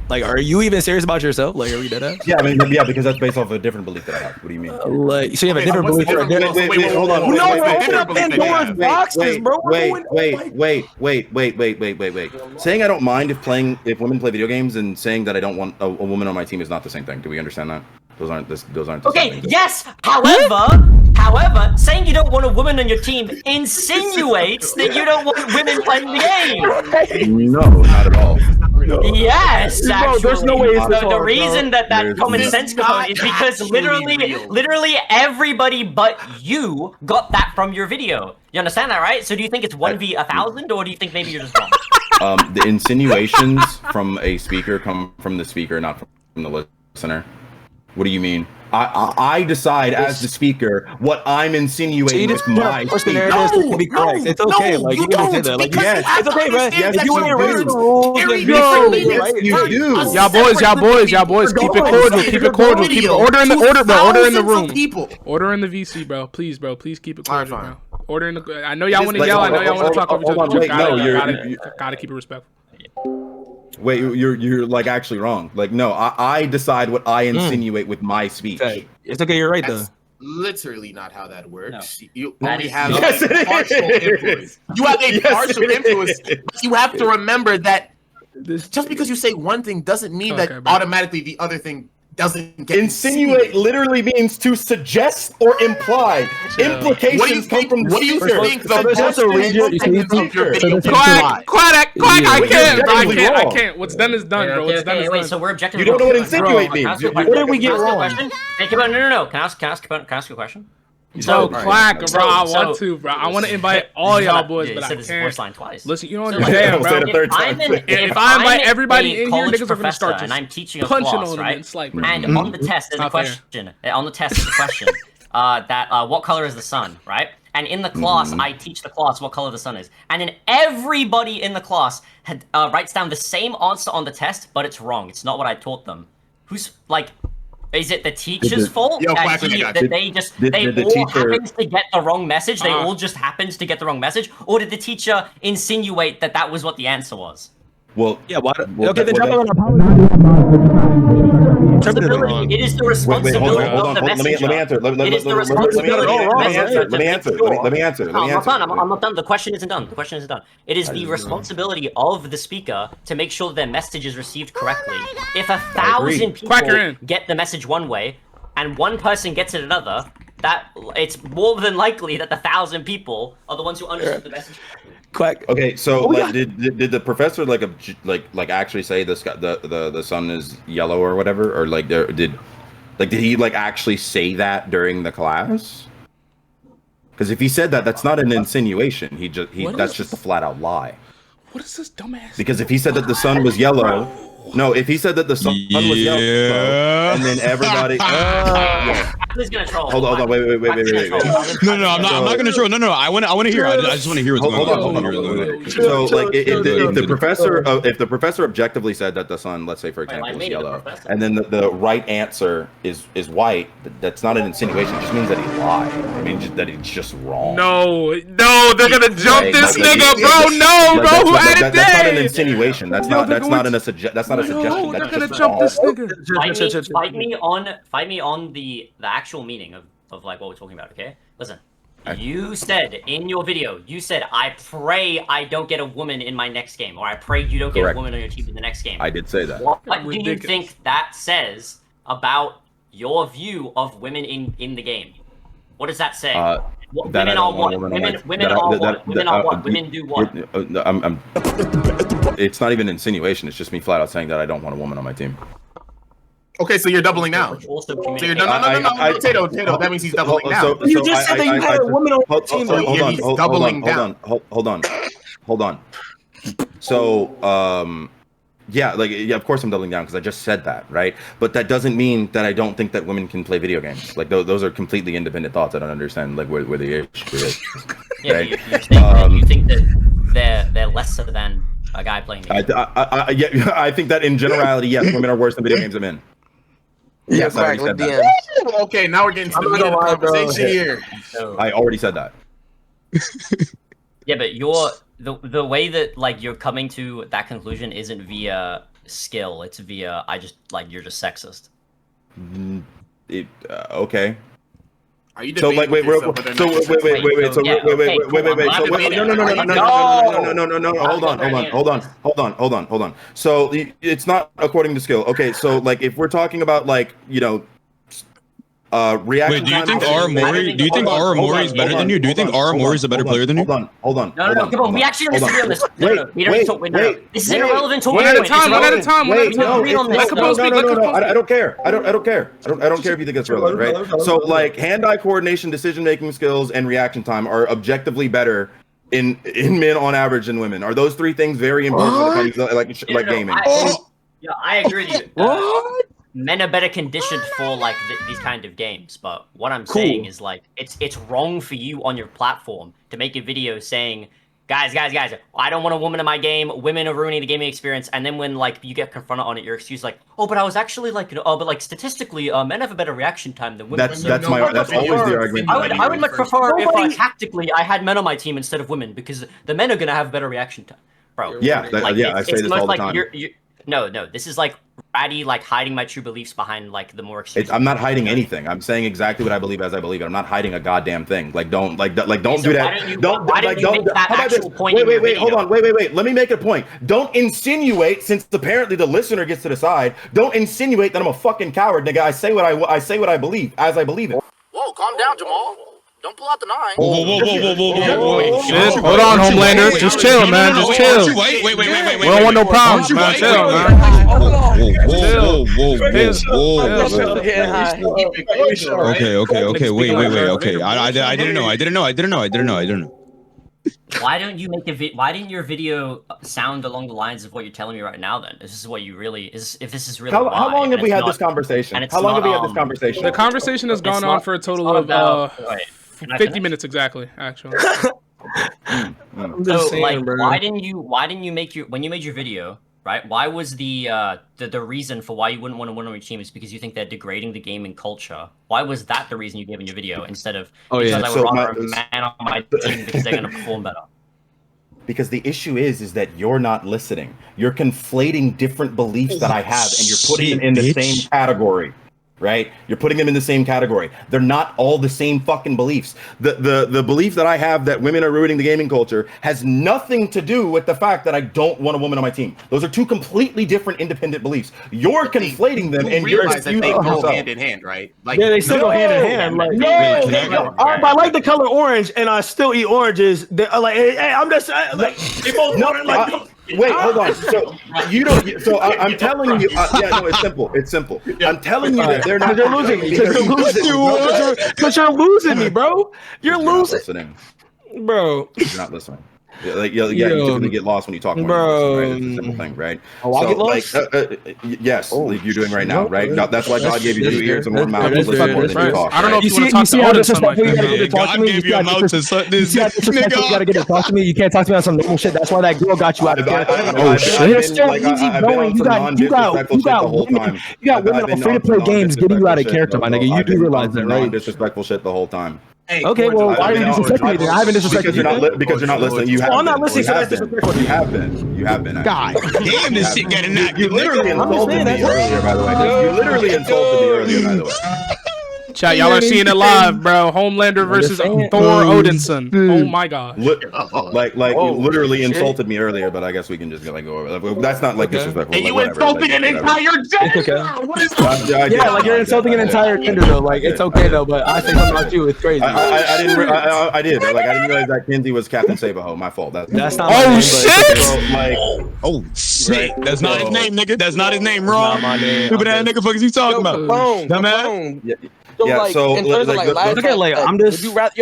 Like, are you even serious about yourself? Like, are we dead ass? Yeah, I mean, yeah, because that's based off a different belief that I have. What do you mean? Like, so you have a different belief. Wait, hold on. No, open up Pandora's boxes, bro. Wait. Saying I don't mind if women play video games and saying that I don't want a woman on my team is not the same thing. Do we understand that? Those aren't the same Okay, things. yes. However, saying you don't want a woman on your team insinuates that you don't want women playing the game. No, not at all. Yes, Bro, actually. there's no way it's this the hard, reason bro. that common sense code is because literally everybody but you got that from your video. You understand that, right? So do you think it's 1v1,000, or do you think maybe you're just wrong? The insinuations from a speaker come from the speaker, not from the listener. What do you mean? I decide as the speaker what I'm insinuating with my speech. To be correct. It's okay. Like you can say that. Like yes, it's okay, bro. If you want to erase the rules, Very then different right? You do. Y'all boys, keep it cordial, keep it cordial, keep it order in the room. People. Order in the VC, bro. Please, bro. Please keep it cordial, Alright, bro. Order in the. I know y'all want to like, yell. I know y'all want to hold talk over on, each other. wait, no, Gotta keep it respectful. Wait, you're like actually wrong. Like, no, I decide what I insinuate with my speech. Okay. It's okay. You're right though. That's literally not how that works. No. You That only is have not- Yes, a it partial is. influence. You have a Yes, partial it influence. is. But you have to remember that just because you say one thing doesn't mean Okay, that bro. automatically the other thing doesn't get Insinuate literally means to suggest or imply. Implications What do you come think? from the What do you speaker. think? So there's also read your- of your video? Quiet. I Wait, can't, you're bro. I objectively can't. I wrong. can't. What's done is done, bro. What's done is Wait, done. so we're objectively You don't know what wrong. insinuate Can I means. ask you a You- question? What did we get Can I ask you a wrong? question? Hey, no. Can I ask you a question? So clack, bro. I so- want to, bro. I want to invite all y'all boys, Yeah, but you I said this can't. voice line twice. Listen, you don't So, like, understand, Say it bro. a third time. If I invite I'm everybody a in here, college niggas are gonna start professor and just I'm teaching a punching class, on them right? and slight. And on the test, there's a Not fair. question. On the test, there's a question. What color is the sun, right? And in the class, I teach the class what color the sun is. And then everybody in the class writes down the same answer on the test, but it's wrong. It's not what I taught them. Who's like? Is it the teacher's fault Yo, that, Quack, I got you. that they just Did they the all teacher- happens to get the wrong message? They all just happens to get the wrong message, or did the teacher insinuate that that was what the answer was? Well, Yeah. Why? well, Okay. Then well, drop it on Responsibility. It is the Wait, responsibility hold on. of the Let me messenger. answer. Let me It is the answer. responsibility of the messenger Let me answer. Let me answer. No, I'm not done. I'm not done. The question isn't done. The question isn't done. It is the responsibility of the speaker to make sure that their message is received correctly. If 1,000 Quack, you're people in. get the message one way and one person gets it another, that it's more than likely that the 1,000 people are the ones who understood the message. Quack. Okay, so Oh, like, yeah. did the professor like actually say the sun is yellow or whatever, or like did he like actually say that during the class? Because if he said that, that's not an insinuation. That's just a flat out lie. What is this dumbass? Because if he said that the sun was yellow, no, if he said that the sun was yellow, and then everybody, Who's gonna troll? hold on, wait. No, I'm not gonna show. No, I want to hear. I just want to hear what's Hold going on. on. So, like, if the professor objectively said that the sun, let's say for example, I was made it the yellow, professor. and then the right answer is white, that's not an insinuation. It just means that he lied. It means that he's just wrong. No, they're gonna jump Right, this like, nigga, it- bro. it- No, that- bro. Who that- added That's not an that? insinuation. That's Yo, not they're a going suggestion. That's No, just they're gonna wrong. jump this nigga. Fight me on the actual meaning of like what we're talking about, okay? Listen. You said in your video, I pray I don't get a woman in my next game, or I pray you don't get Correct. a woman on your team in the next game. I did say that. What do you Ridiculous. think that says about your view of women in the game? What does that say? That I Women are don't what? want a woman on my- Women that I- are that- what? that- Women are what? Women do what? It's not even insinuation. It's just me flat out saying that I don't want a woman on my team. Okay, so you're doubling down. Which also So you're communicates. no. Tato. That means he's doubling down. You just said that you had a woman on your team. Hold on. So, yeah, of course I'm doubling down because I just said that, right? But that doesn't mean that I don't think that women can play video games. Like those are completely independent thoughts. I don't understand like where the issue is. Yeah, right? you think that they're lesser than a guy playing the game. I think that in generality, yes, women are worse than video games than men. Yes, I already said that. Okay, now we're getting to the meat of the conversation here. I already said that. Yeah, but the way that like you're coming to that conclusion isn't via skill. It's via you're just sexist. Okay. Are you So like wait. So wait. So hold on. So it's not according to skill. Okay, so like if we're talking about like reaction. Wait, do you think Aura Mori is better than you? Do you think Aura Mori is a better player than you? Hold on. No, come on. We actually don't disagree on this. This is irrelevant talking One at a point. time. One at a time. Wait, no, agree on this. I don't care. I don't care if you think it's relevant, right? So like hand-eye coordination, decision-making skills, and reaction time are objectively better in men on average than women. Are those three things very important when it comes to like gaming? Yeah, I agree with you. men are better conditioned for like these kind of games. But what I'm saying is like it's wrong for you on your platform to make a video saying, guys, I don't want a woman in my game. Women are ruining the gaming experience. And then when like you get confronted on it, your excuse like, oh, but I was actually like, but like statistically, men have a better reaction time than women. That's always the argument. I would much prefer if tactically I had men on my team instead of women, because the men are gonna have better reaction time, bro. Yeah, I say this all the time. No, this is like ratty, like hiding my true beliefs behind like the more extreme. I'm not hiding anything. I'm saying exactly what I believe as I believe it. I'm not hiding a goddamn thing. Like don't do that. Why don't you make that actual point? Wait, hold on. Wait. Let me make a point. Don't insinuate, since apparently the listener gets to decide. Don't insinuate that I'm a fucking coward, nigga. I say what I believe as I believe it. Whoa, calm down, Jamal. Don't pull out the 9. Whoa. Hold on, Homelander. Just chill, man. Just chill. Wait. We don't want no problems, man. Chill, man. Okay. Wait. Okay. I didn't know. Why don't you make why didn't your video sound along the lines of what you're telling me right now? Then this is what you really is. If this is really how long have we had this conversation? How long have we had this conversation? The conversation has gone on for a total of 50 minutes exactly. Actually. So like, why didn't you make when you made your video? Right? Why was the reason for why you wouldn't want to win on your team is because you think they're degrading the gaming culture? Why was that the reason you gave in your video instead of because I would rather a man on my team because they're going to perform better? Because the issue is that you're not listening. You're conflating different beliefs that I have, and you're putting them in the same category. Right? You're putting them in the same category. They're not all the same fucking beliefs. The belief that I have that women are ruining the gaming culture has nothing to do with the fact that I don't want a woman on my team. Those are two completely different independent beliefs. You're conflating them, and you're realize that they go hand in hand, right? Like, yeah, they still go hand in hand. Like, I like the color orange, and I still eat oranges. Like, hey, I'm just like, they both wait, hold on. So you don't. So I'm telling you. It's simple. It's simple. I'm telling you that they're not. You're losing me. Because you're losing me, bro. You're losing, listening, bro. You're not listening. You typically get lost when you talk more. Bro, right? It's a simple thing, right? Oh, I get lost. Yes, like you're doing right now, right? No, that's why God gave you 2 ears and 1 mouth to listen more than you talk. I don't know if you want to talk to Odin like that. God gave you a mouth to suck this. You gotta get to talk to me. You can't talk to me on some normal shit. That's why that girl got you out of character. Oh shit! You're still easy going. You got women on free to play games getting you out of character, my nigga. You do realize that, right? Disrespectful shit the whole time. Hey, okay, well, why are you disrespecting me then? I haven't disrespected you. Because you're not listening. You have. I'm not listening, so that's disrespectful. You have been. You have been. God damn, this shit getting that. You literally insulted me earlier, by the way. You literally insulted me earlier, by the way. Chat, y'all are seeing it live, bro. Homelander versus Thor Odinson. Oh my god. Like you literally insulted me earlier, but I guess we can just go over. That's not like disrespectful. And you insulted an entire gender. What is that? Yeah, like you're insulting an entire gender though. Like it's okay though, but I say something about you. It's crazy. I did. Like I didn't realize that Kinsey was Captain Sabaho. My fault. That's not. Oh shit! Oh shit! That's not his name, nigga. That's not his name, wrong. Stupid ass nigga, fuck is you talking about? Dumbass. So look at like I'm just. Would you rather?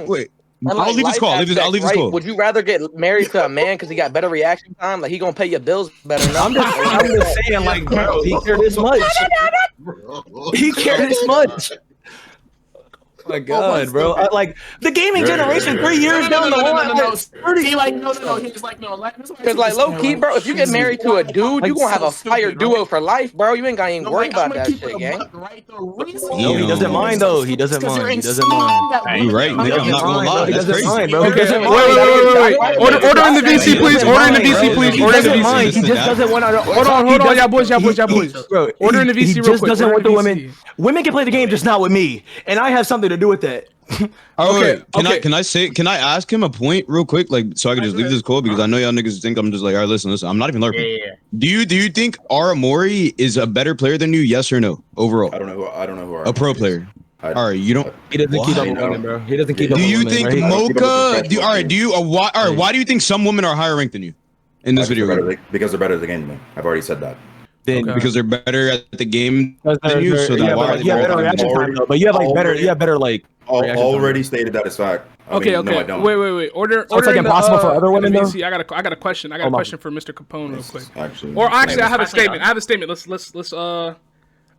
Wait. I'll leave this call. I'll leave this call. Would you rather get married to a man because he got better reaction time? Like he gonna pay your bills better? I'm just saying, like, bro, he cared this much. He cared this much. Oh my god, bro! Like the gaming generation, 3 years down the line. He like no. He's like no. Because like low key, bro, if you get married to a dude, you gonna have a fire duo for life, bro. You ain't gonna even worry about that shit, gang. No, he doesn't mind though. He doesn't mind. He doesn't mind. You right, nigga. I'm not gonna lie. He doesn't mind, bro. Wait. Order in the VC, please. Order in the VC, please. Order in the VC. He just doesn't want to. Hold on, y'all boys. Bro, order in the VC. He just doesn't want the women. Women can play the game, just not with me, and I have something to do with that. Okay. Can I ask him a point real quick, like so I can just leave this call because I know y'all niggas think I'm just like, all right, listen. I'm not even LARPing. Yeah. Do you think Aramori is a better player than you? Yes or no? Overall, I don't know who a pro player. All right, you don't. He doesn't keep up with women, bro. He doesn't keep up with women. Do you think Mocha? Why do you think some women are higher ranked than you in this video? Because they're better at the game than me. I've already said that. Then because they're better at the game than you. So yeah, then why but are like, they you have better better at the reaction game? time though. But you have like better, you have better like. reaction time. Already stated that is fact. I mean, no, I don't. Wait. Order. So it's like in the, impossible for other women though. VC, I got a question. I got a question for Mr. Capone real quick. Actually, I have a statement. I have a statement. Let's.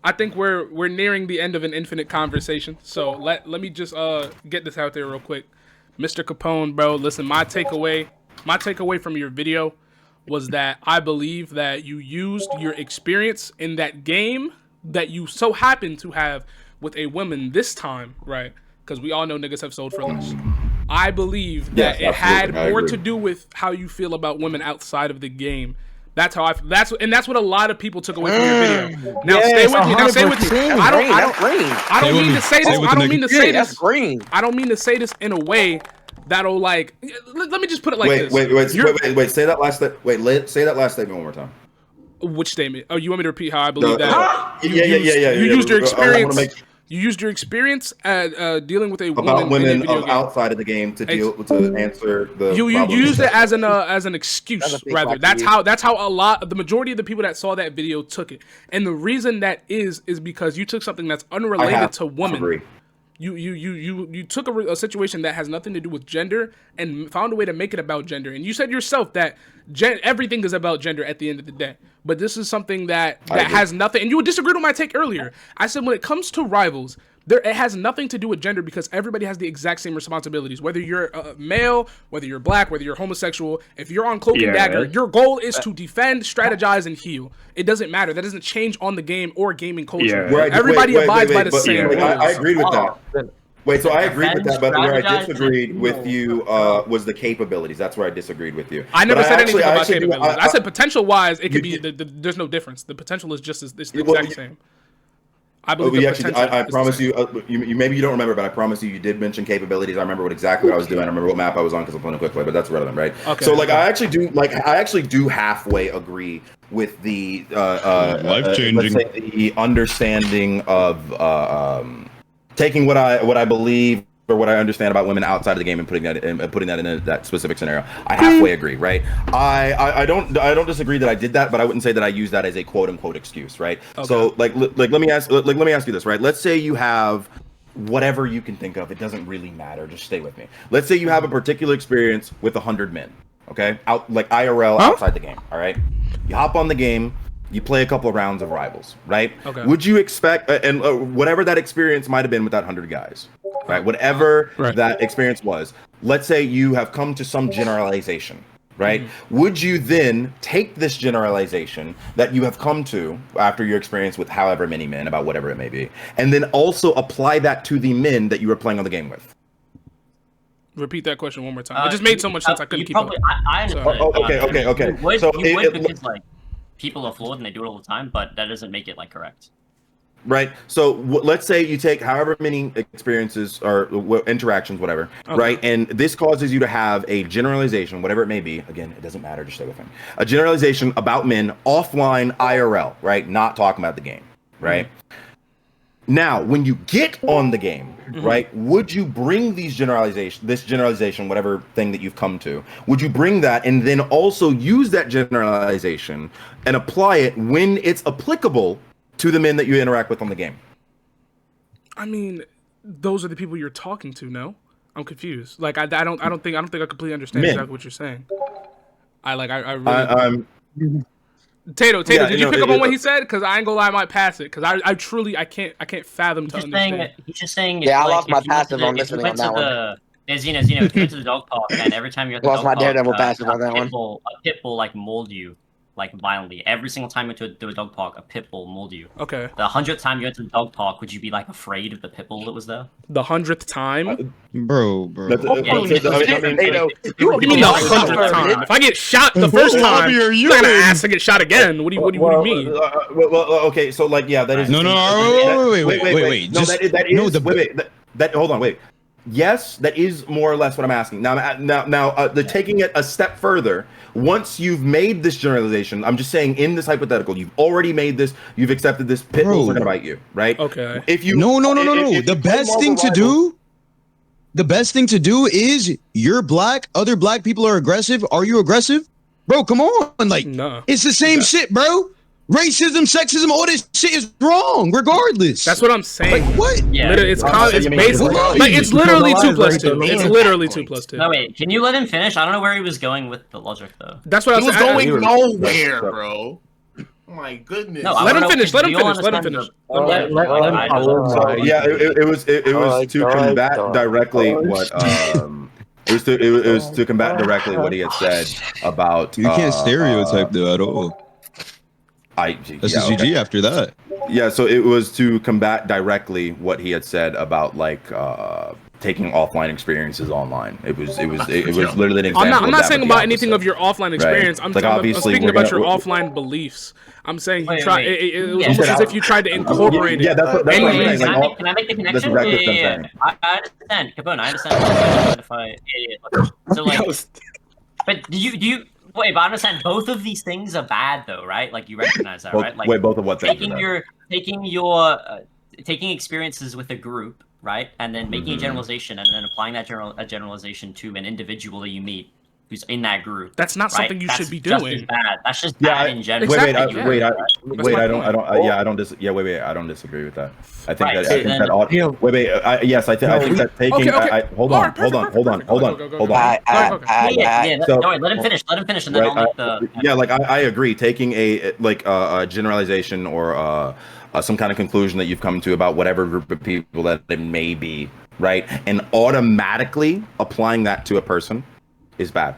I think we're nearing the end of an infinite conversation. So let me just get this out there real quick, Mr. Capone, bro. Listen, my takeaway from your video was that I believe that you used your experience in that game that you so happen to have with a woman this time, right? Because we all know niggas have sold for less. I believe that it had more to do with how you feel about women outside of the game. That's how that's what a lot of people took away from your video. Now stay with me. Now stay with me. I don't mean to say this. I don't mean to say this. I don't mean to say this in a way that'll like. Let me just put it like this. Wait. Say that last. Say that last statement one more time. Which statement? Oh, you want me to repeat how I believe that? Yeah. You used your experience. You used your experience at dealing with a about woman women outside of the game to answer the. You used it as an excuse rather. That's how the majority of the people that saw that video took it. And the reason that is because you took something that's unrelated to women. Agree. You took a situation that has nothing to do with gender and found a way to make it about gender. And you said yourself that everything is about gender at the end of the day. But this is something that has nothing. And you disagreed with my take earlier. I said when it comes to rivals, it has nothing to do with gender because everybody has the exact same responsibilities. Whether you're male, whether you're black, whether you're homosexual, if you're on Cloak and Dagger, your goal is to defend, strategize, and heal. It doesn't matter. That doesn't change on the game or gaming culture. Yeah. Everybody abides by the same rules. I agreed with that. Wait, so I agreed with that, but where I disagreed with you was the capabilities. That's where I disagreed with you. I never said anything about capabilities. I said potential-wise, it could be. There's no difference. The potential is just the exact same. I believe I promise you, maybe you don't remember, but I promise you did mention capabilities. I remember exactly what I was doing. I remember what map I was on because I'm playing a quick play, but that's relevant, right? Okay. So like I actually do halfway agree with the life-changing, let's say the understanding of taking what I believe or what I understand about women outside of the game and putting that in that specific scenario. I halfway agree, right? I don't disagree that I did that, but I wouldn't say that I use that as a quote unquote excuse, right? Okay. So let me ask you this, right? Let's say you have whatever you can think of. It doesn't really matter. Just stay with me. Let's say you have a particular experience with 100 men, okay? Like IRL outside the game, all right? You hop on the game. You play a couple of rounds of Rivals, right? Okay. Would you expect, and whatever that experience might have been with that 100 guys, right? Whatever that experience was, let's say you have come to some generalization, right? Mm-hmm. Would you then take this generalization that you have come to after your experience with however many men, about whatever it may be, and then also apply that to the men that you were playing on the game with? Repeat that question one more time. It just made so much sense I couldn't keep up. I understand. Okay. You would because like people are flawed and they do it all the time, but that doesn't make it like correct. Right. So let's say you take however many experiences or interactions, whatever, right? And this causes you to have a generalization, whatever it may be. Again, it doesn't matter. Just stay with me. A generalization about men offline IRL, right? Not talking about the game, right? Mm-hmm. Now, when you get on the game, right, would you bring this generalization, whatever thing that you've come to, would you bring that and then also use that generalization and apply it when it's applicable to the men that you interact with on the game? I mean, those are the people you're talking to. No, I'm confused. Like I don't think I completely understand exactly what you're saying. I really. Tato, did you pick up on what he said? Because I ain't gonna lie, I might pass it. Because I truly can't fathom to understand. He's just saying. Yeah, I lost my passive on this one. Zeno, if you went to the dog park and every time you're at the dog park, Daredevil passive on that one. A pit bull like mauled you. Like violently. Every single time you went to a dog park, a pit bull mauled you. Okay. The 100th time you went to the dog park, would you be like afraid of the pit bull that was there? The 100th time? Bro. You mean the 100th time? If I get shot the first time, you're gonna ask to get shot again. What do you mean? Well, okay, so like, yeah, that is. No, wait. Hold on, wait. Yes, that is more or less what I'm asking. Now, taking it a step further, once you've made this generalization, I'm just saying in this hypothetical, you've already made this, you've accepted this, pit bulls are gonna bite you, right? Okay. If you No. The best thing to do is you're black, other black people are aggressive. Are you aggressive? Bro, come on. Like, it's the same shit, bro. Racism, sexism, all this shit is wrong, regardless. That's what I'm saying. Like, what? Yeah. It's basically like it's literally 2 plus 2. It's literally 2 plus 2. No wait, can you let him finish? I don't know where he was going with the logic though. That's what I He was was saying. going nowhere, bro. Oh my goodness. No, Let him wanna know, finish. do Let him you finish. Let him understand finish. So yeah, it was to combat directly what it was to combat directly what he had said about. You can't stereotype though at all. That's just GG after that. Yeah, so it was to combat directly what he had said about like taking offline experiences online. It was literally an example. I'm not saying about anything of your offline experience. Right. I'm speaking about your offline beliefs. I'm saying it was almost as if you tried to incorporate it. Yeah, that's what I'm saying. Can I make the connection? That's exactly what I'm saying. I understand, Capone. I understand. So like, but do you? Wait, but I understand both of these things are bad, though, right? Like you recognize that, right? Like both of what things taking experiences with a group, right, and then making a generalization, and then applying that generalization to an individual that you meet who's in that group. That's not something you should be doing. That's just bad in general. I don't disagree with that. I think that taking. Hold on. Let him finish, and then I'll make the. Yeah, like I agree. Taking a generalization or some kind of conclusion that you've come to about whatever group of people that it may be, right, and automatically applying that to a person is bad,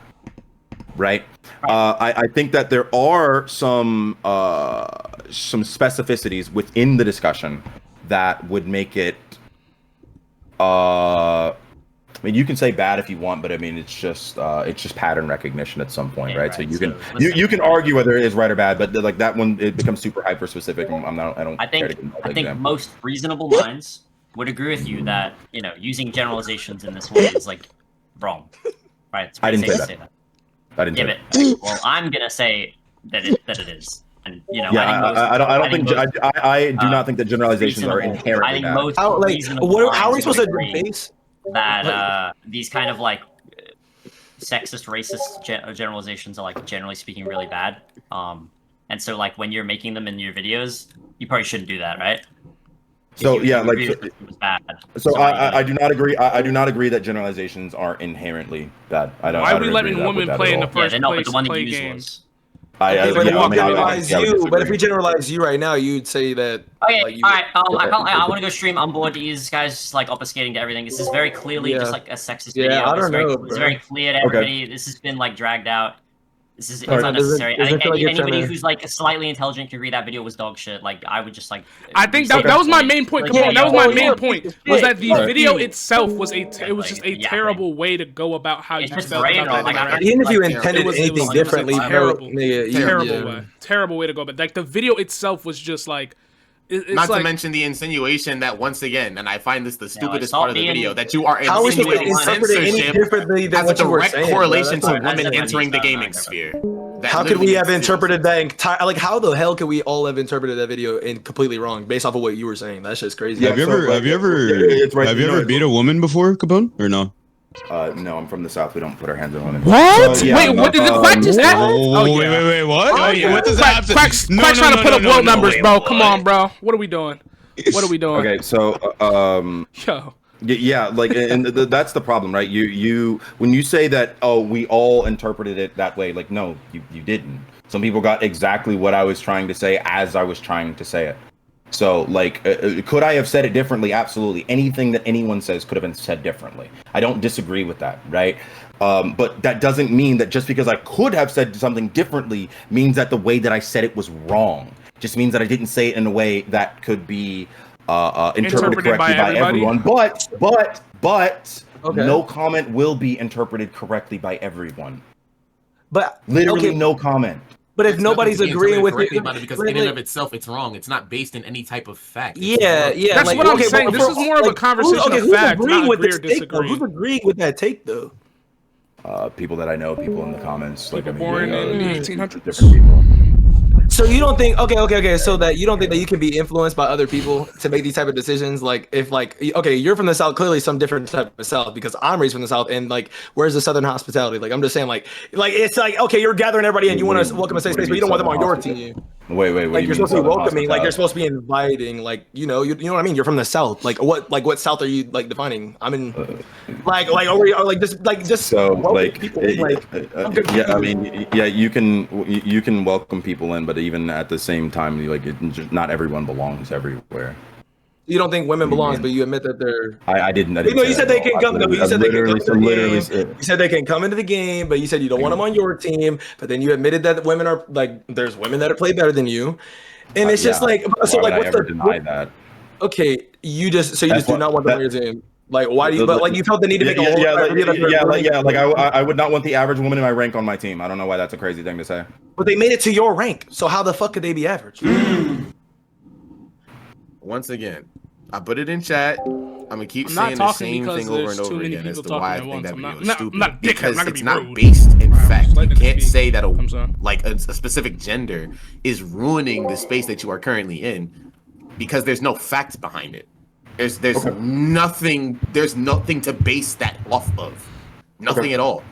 right? I think that there are some specificities within the discussion that would make it. I mean, you can say bad if you want, but I mean, it's just pattern recognition at some point, right? So you can argue whether it is right or bad, but like that one, it becomes super hyper specific. I think most reasonable minds would agree with you that using generalizations in this way is like wrong, right? I didn't say that. I didn't say that. Well, I'm gonna say that it is. And, I do not think that generalizations are inherently bad. How are we supposed to base that these kind of like sexist, racist generalizations are like generally speaking really bad. And so like when you're making them in your videos, you probably shouldn't do that, right? So yeah, like it was bad. So I do not agree. I do not agree that generalizations are inherently bad. I don't. Why are we letting women play in the first place? The one that play you games. But if we generalize you right now, you'd say that. Okay, all right. I want to go stream. I'm bored. These guys like obfuscating to everything. This is very clearly just like a sexist video. I don't know. It's very clear to everybody. This has been like dragged out. It's unnecessary. I think anybody who's like slightly intelligent can read that video was dog shit. Like I would just like. I think that was my main point. That was my main point. Was that the video itself was just a terrible way to go about how you felt about that. Even if you intended anything differently, terrible way to go. But like the video itself was just like. Not to mention the insinuation that once again, and I find this the stupidest part of the video, that you are insinuating censorship has a direct correlation to women entering the gaming sphere. How could we have interpreted that entire? Like, how the hell could we all have interpreted that video and completely wrong based off of what you were saying? That's just crazy. Have you ever beat a woman before, Capone, or no? No, I'm from the South. We don't put our hands on women. What? Wait, what did the Quack just ask? Wait, what? What does that have to? Quack's trying to put up world numbers, bro. Come on, bro. What are we doing? Okay, so yo. Yeah, like, and that's the problem, right? You when you say that, we all interpreted it that way, like, no, you didn't. Some people got exactly what I was trying to say as I was trying to say it. So, like, could I have said it differently? Absolutely. Anything that anyone says could have been said differently. I don't disagree with that, right? But that doesn't mean that just because I could have said something differently means that the way that I said it was wrong. It just means that I didn't say it in a way that could be interpreted correctly by everyone. But no comment will be interpreted correctly by everyone. But literally no comment. But if nobody's agreeing with it, because in and of itself, it's wrong. It's not based in any type of fact. Yeah. That's what I'm saying. This is more of a conversation of fact, not agree or disagree. Who's agreeing with that take, though? People that I know, people in the comments, people born in the 1800s. Different people. So you don't think so that you don't think that you can be influenced by other people to make these type of decisions? Like if you're from the South, clearly some different type of South, because I'm raised from the South, and like where's the Southern hospitality? Like I'm just saying like it's like, okay, you're gathering everybody and you want to welcome a safe space, but you don't want them on your team. Wait. What Like do you you're supposed to mean be welcoming, like hospitality? you're supposed to be inviting, like you know what I mean. You're from the South, like what South are you like defining? I'm in, like or like just So welcome like, people in, like I'm yeah, I confused. mean, yeah, you can welcome people in, but even at the same time, like not everyone belongs everywhere. You don't think women belongs, mean? but you admit that they're. I didn't. You know, you say said that they at all. can come. No, you said they can come into the literally game. You said they can come into the game, but you said you don't want them on your team. But then you admitted that women are like, there's women that play better than you, and it's just yeah. like, so Why like, would I what's ever the deny that? Okay, you just That's do not want them on your team. Like, why do you? But like, you felt the need to make a whole I would not want the average woman in my rank on my team. I don't know why that's a crazy thing to say. But they made it to your rank, so how the fuck could they be average? Once again, I put it in chat. I'm gonna keep I'm not saying the talking same because thing over there's and too over many again as people to why I talking think at that once. video is stupid. I'm not dickhead, I'm Because not gonna it's be not rude. based in Alright, fact. just let You them can't speak. say that I'm sorry. a specific gender is ruining the space that you are currently in because there's no facts behind it. There's nothing to base that off of. Nothing at all.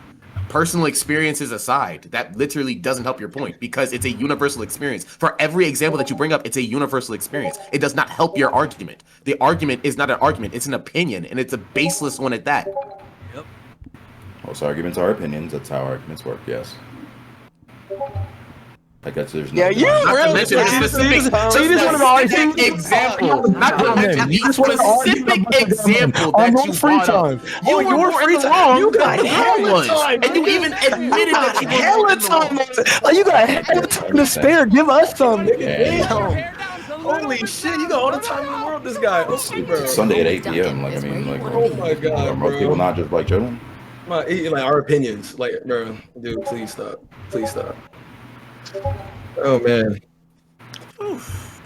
Personal experiences aside, that literally doesn't help your point because it's a universal experience. For every example that you bring up, it's a universal experience. It does not help your argument. The argument is not an argument, it's an opinion, and it's a baseless one at that. Most arguments are opinions. That's how arguments work. Yes. I guess there's no. Yeah, you Not to really mention a specific example. Not to mention the specific example that you brought up. You were more in the wrong You got than hella I was, time. and you even admitted that you were hella more in the time. wrong. Like you got hella time to spare. Give us some, nigga. Damn. Holy shit, you got all the time in the world. This guy. Okay, bro. It's Sunday at 8 p.m. Like I mean, like Oh my god, are most people bro. not just like chilling? Like our opinions, like, bro, dude, please stop. Please stop. Oh man.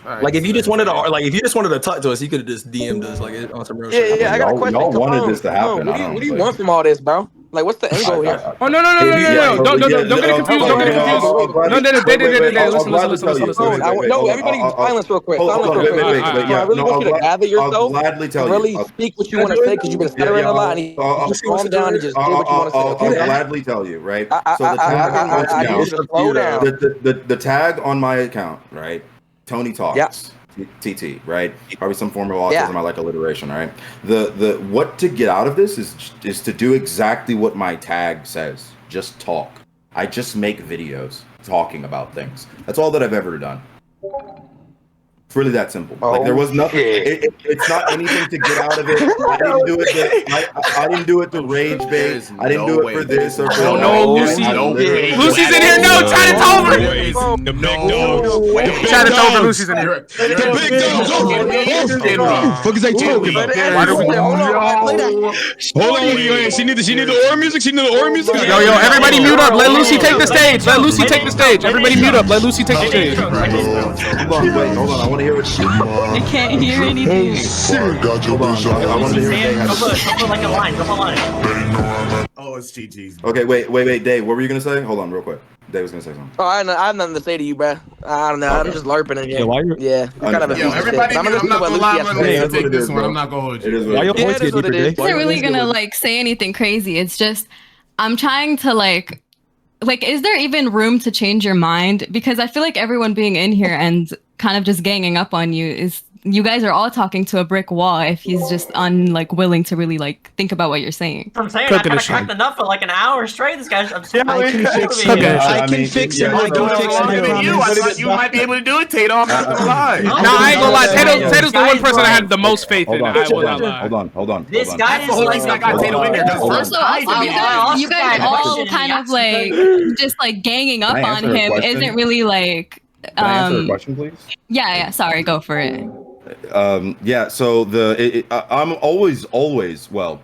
Right, Like if you just wanted to talk to us, you could have just DM'd us like on some real shit. Yeah, I got a Y'all- question. y'all Come wanted on, this to come on. happen. What do you want from all this, bro? Like, what's the end goal here? Oh no! Don't get it confused. Don't get it confused. No. Listen. No, everybody, silence real quick. Silence real quick. I really want you to gather yourself. I'll gladly tell you. Really speak what you want to say because you've been stuttering a lot. And just calm down and just say what you want to say. I'll Okay? gladly tell you, right? So the tag on my I need you to slow down. the tag on my account, right? Tony Talks. Yeah. TT, right? Probably some form of autism. I like alliteration, right? The what to get out of this is to do exactly what my tag says. Just talk. I just make videos talking about things. That's all that I've ever done. It's really that simple. Like there was nothing. It's not anything to get out of it. I didn't do it. I didn't do it to rage bait. I didn't do it for this or for Oh that. no, Lucy. Lucy's in here. No, chat is over. The big dog. Chat is over. Lucy's in here. The big dog. Fuck is I talking about? Hold on, wait. She need the aura music. She need the aura music. Yo, everybody mute up. Let Lucy take the stage. Everybody mute up. Let Lucy take the stage. Hold on. I want to hear what she. I can't hear anything. I want to hear what they have. Come on, like a line. Come on. Oh, it's GG's. Okay, wait, Dave. What were you gonna say? Hold on, real quick. Dave was gonna say something. Oh, I have nothing to say to you, bro. I don't know. I'm just LARPing in here. Yeah, kind of a piece of shit. Everybody, I'm I'm gonna not gonna lie. I'm gonna That's what take it this is, one. bro. I'm not gonna hold It you. is what it is. Yeah, it is what it is. I wasn't really gonna like say anything crazy. It's just I'm trying to like is there even room to change your mind? Because I feel like everyone being in here and kind of just ganging up on you is you guys are all talking to a brick wall if he's just willing to really like think about what you're saying. I'm saying I kind of cracked enough for like an hour straight. This guy's upset. I can fix him. I can fix him. I can fix him. I thought you might be able to do it, Tato. I'm not gonna lie. Nah, I ain't gonna lie. Tato's the one person I had the most faith in. I will not lie. Hold on. This guy is the whole like reason I got Tato in there. Also, you guys all kind of like just like ganging up Can I on answer a him question? isn't really like Can I answer a question, please? yeah, sorry, go for it. Yeah, so I'm always, well,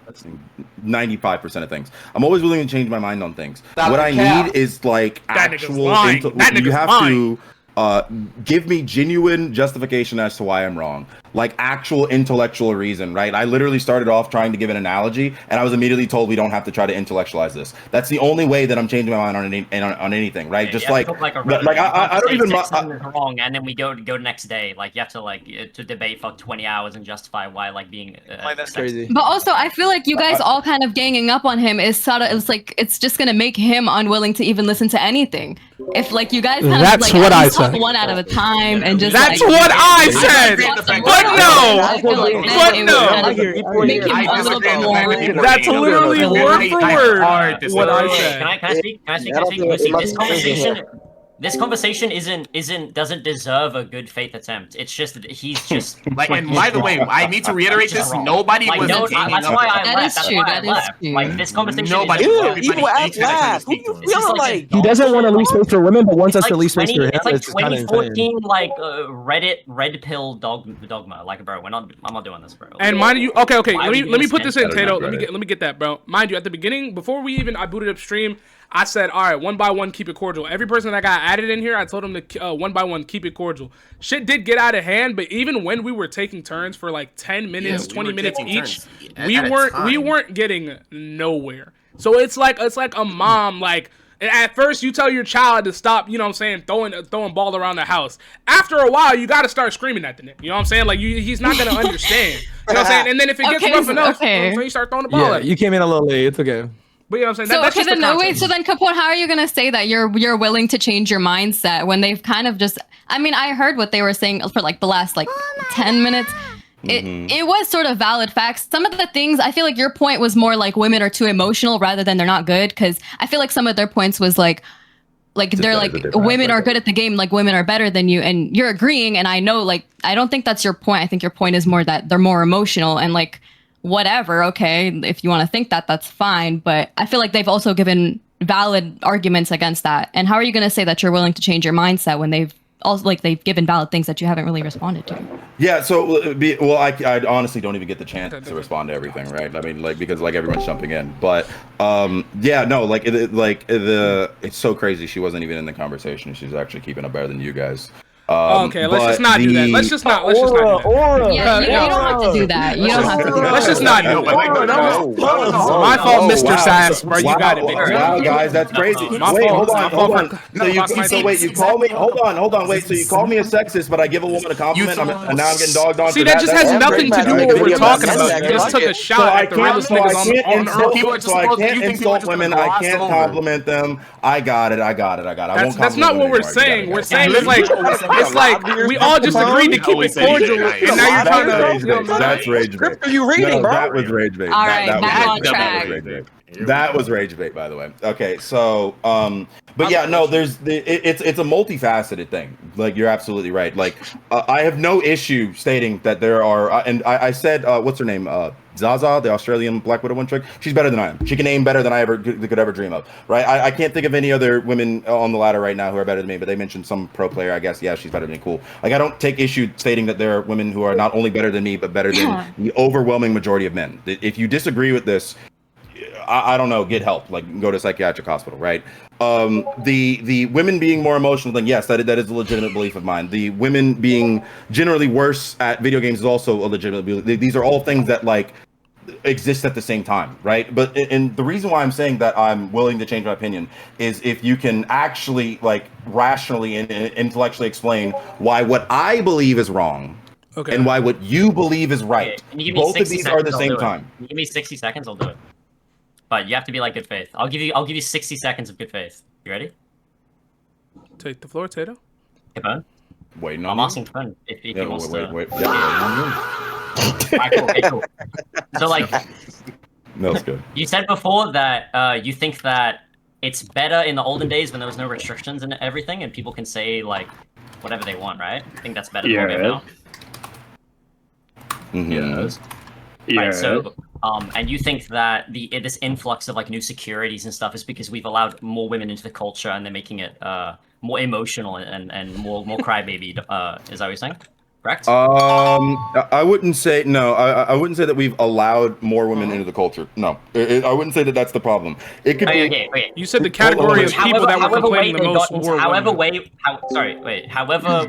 95% of things. I'm always willing to change my mind on things. What I need is like actual. You have to give me genuine justification as to why I'm wrong. like actual intellectual reason, right? I literally started off trying to give an analogy, and I was immediately told we don't have to try to intellectualize this. That's the only way that I'm changing my mind on anything, right? Just like I don't even wrong, and then we go next day. Like you have to to debate for 20 hours and justify why like being. That's crazy. But also, I feel like you guys all kind of ganging up on him is sort of, it's like, it's just gonna make him unwilling to even listen to anything. If like you guys kind That's of like what I talk said. one at a time and just That's like, what I said. That's literally word for word what I said. Can I speak? Lucy, this conversation doesn't deserve a good faith attempt. It's just that he's just like. And by the way, I need to reiterate this: nobody was. That's why I left. That's true. That is true. Like this conversation. Nobody. Evil ass laugh. Who you feeling like? He doesn't want to leave space for women, but wants us to leave space for him. It's like It's kind of 2014, like Reddit red pill dogma. Like, bro, I'm not doing this, bro. And mind you, okay. Let me put this in, Tato. Let me get that, bro. Mind you, at the beginning, before I booted up stream, I said, all right, one by one, keep it cordial. Every person that got added in here, I told them to one by one, keep it cordial. Shit did get out of hand, but even when we were taking turns for like 10 minutes, 20 minutes each, we weren't getting nowhere. So it's like a mom, like, at first you tell your child to stop, you know what I'm saying, throwing ball around the house. After a while, you got to start screaming at the nigga. You know what I'm saying? Like, he's not going to understand. You know what I'm saying? And then if it gets rough enough, you start throwing the ball at him. You came in a little late. It's okay. But you know what I'm saying? So That's just then the wait. So then, Kaput, how are you gonna say that you're willing to change your mindset when they've kind of just? I mean, I heard what they were saying for like the last 10 minutes. It was sort of valid facts. Some of the things I feel like your point was more like women are too emotional rather than they're not good. Because I feel like some of their points was like they're like women are good at the game, like women are better than you, and you're agreeing. And I know I don't think that's your point. I think your point is more that they're more emotional and like. Whatever, okay, if you want to think that, that's fine. But I feel like they've also given valid arguments against that. And how are you going to say that you're willing to change your mindset when they've also they've given valid things that you haven't really responded to? Yeah, so I honestly don't even get the chance to respond to everything, right? I mean, because everyone's jumping in, but yeah, no, it's so crazy. She wasn't even in the conversation. She's actually keeping it better than you guys. Okay, let's just not do that. Let's just not do that. Yeah, you don't have to do that. You don't have to do that. Let's just not do it. My fault, Mr. Sass, bro. You got it, big girl. Wow, guys, that's crazy. Wait, hold on. So wait, you call me? Hold on. Wait, so you call me a sexist, but I give a woman a compliment, and now I'm getting dogged on. See, that just has nothing to do with what we're talking about. You just took a shot at the realest niggas on earth. So I can't insult women. I can't compliment them. I got it. That's not what we're saying. We're saying it's like we all just agreed to keep it cordial, and now you're trying to. That's rage bait. Are you reading, bro? That was rage bait. All right, back on track. That was rage bait, by the way. Okay, so but yeah, no, it's a multifaceted thing. Like, you're absolutely right. Like, I have no issue stating that there are, and I said, what's her name? Zaza, the Australian Black Widow one chick. She's better than I am. She can aim better than I could ever dream of. Right? I can't think of any other women on the ladder right now who are better than me. But they mentioned some pro player. I guess, yeah, she's better than me. Cool. Like, I don't take issue stating that there are women who are not only better than me, but better than the overwhelming majority of men. If you disagree with this, I don't know, get help. Like, go to a psychiatric hospital, right? The women being more emotional, then yes, that is a legitimate belief of mine. The women being generally worse at video games is also a legitimate belief. These are all things that exist at the same time, right? But and the reason why I'm saying that I'm willing to change my opinion is if you can actually rationally and intellectually explain why what I believe is wrong. Okay. And why what you believe is right. Both of these are the same time. Give me 60 seconds, I'll do it. But you have to be good faith. I'll give you 60 seconds of good faith. You ready? Take the floor, Tato. Hey, Ben. Waiting I'm on asking Twin if he wants to. Wait. Yeah, cool. So no, it's good. You said before that you think that it's better in the olden days when there was no restrictions and everything, and people can say whatever they want, right? I think that's better than now. Yes. Right, so and you think that this influx of new securities and stuff is because we've allowed more women into the culture and they're making it more emotional and more crybaby. Is that what you're saying? Correct? I wouldn't say no. I wouldn't say that we've allowed more women into the culture. No, I wouldn't say that that's the problem. It could be. Okay. You said the category of people that were complaining the most were women. However,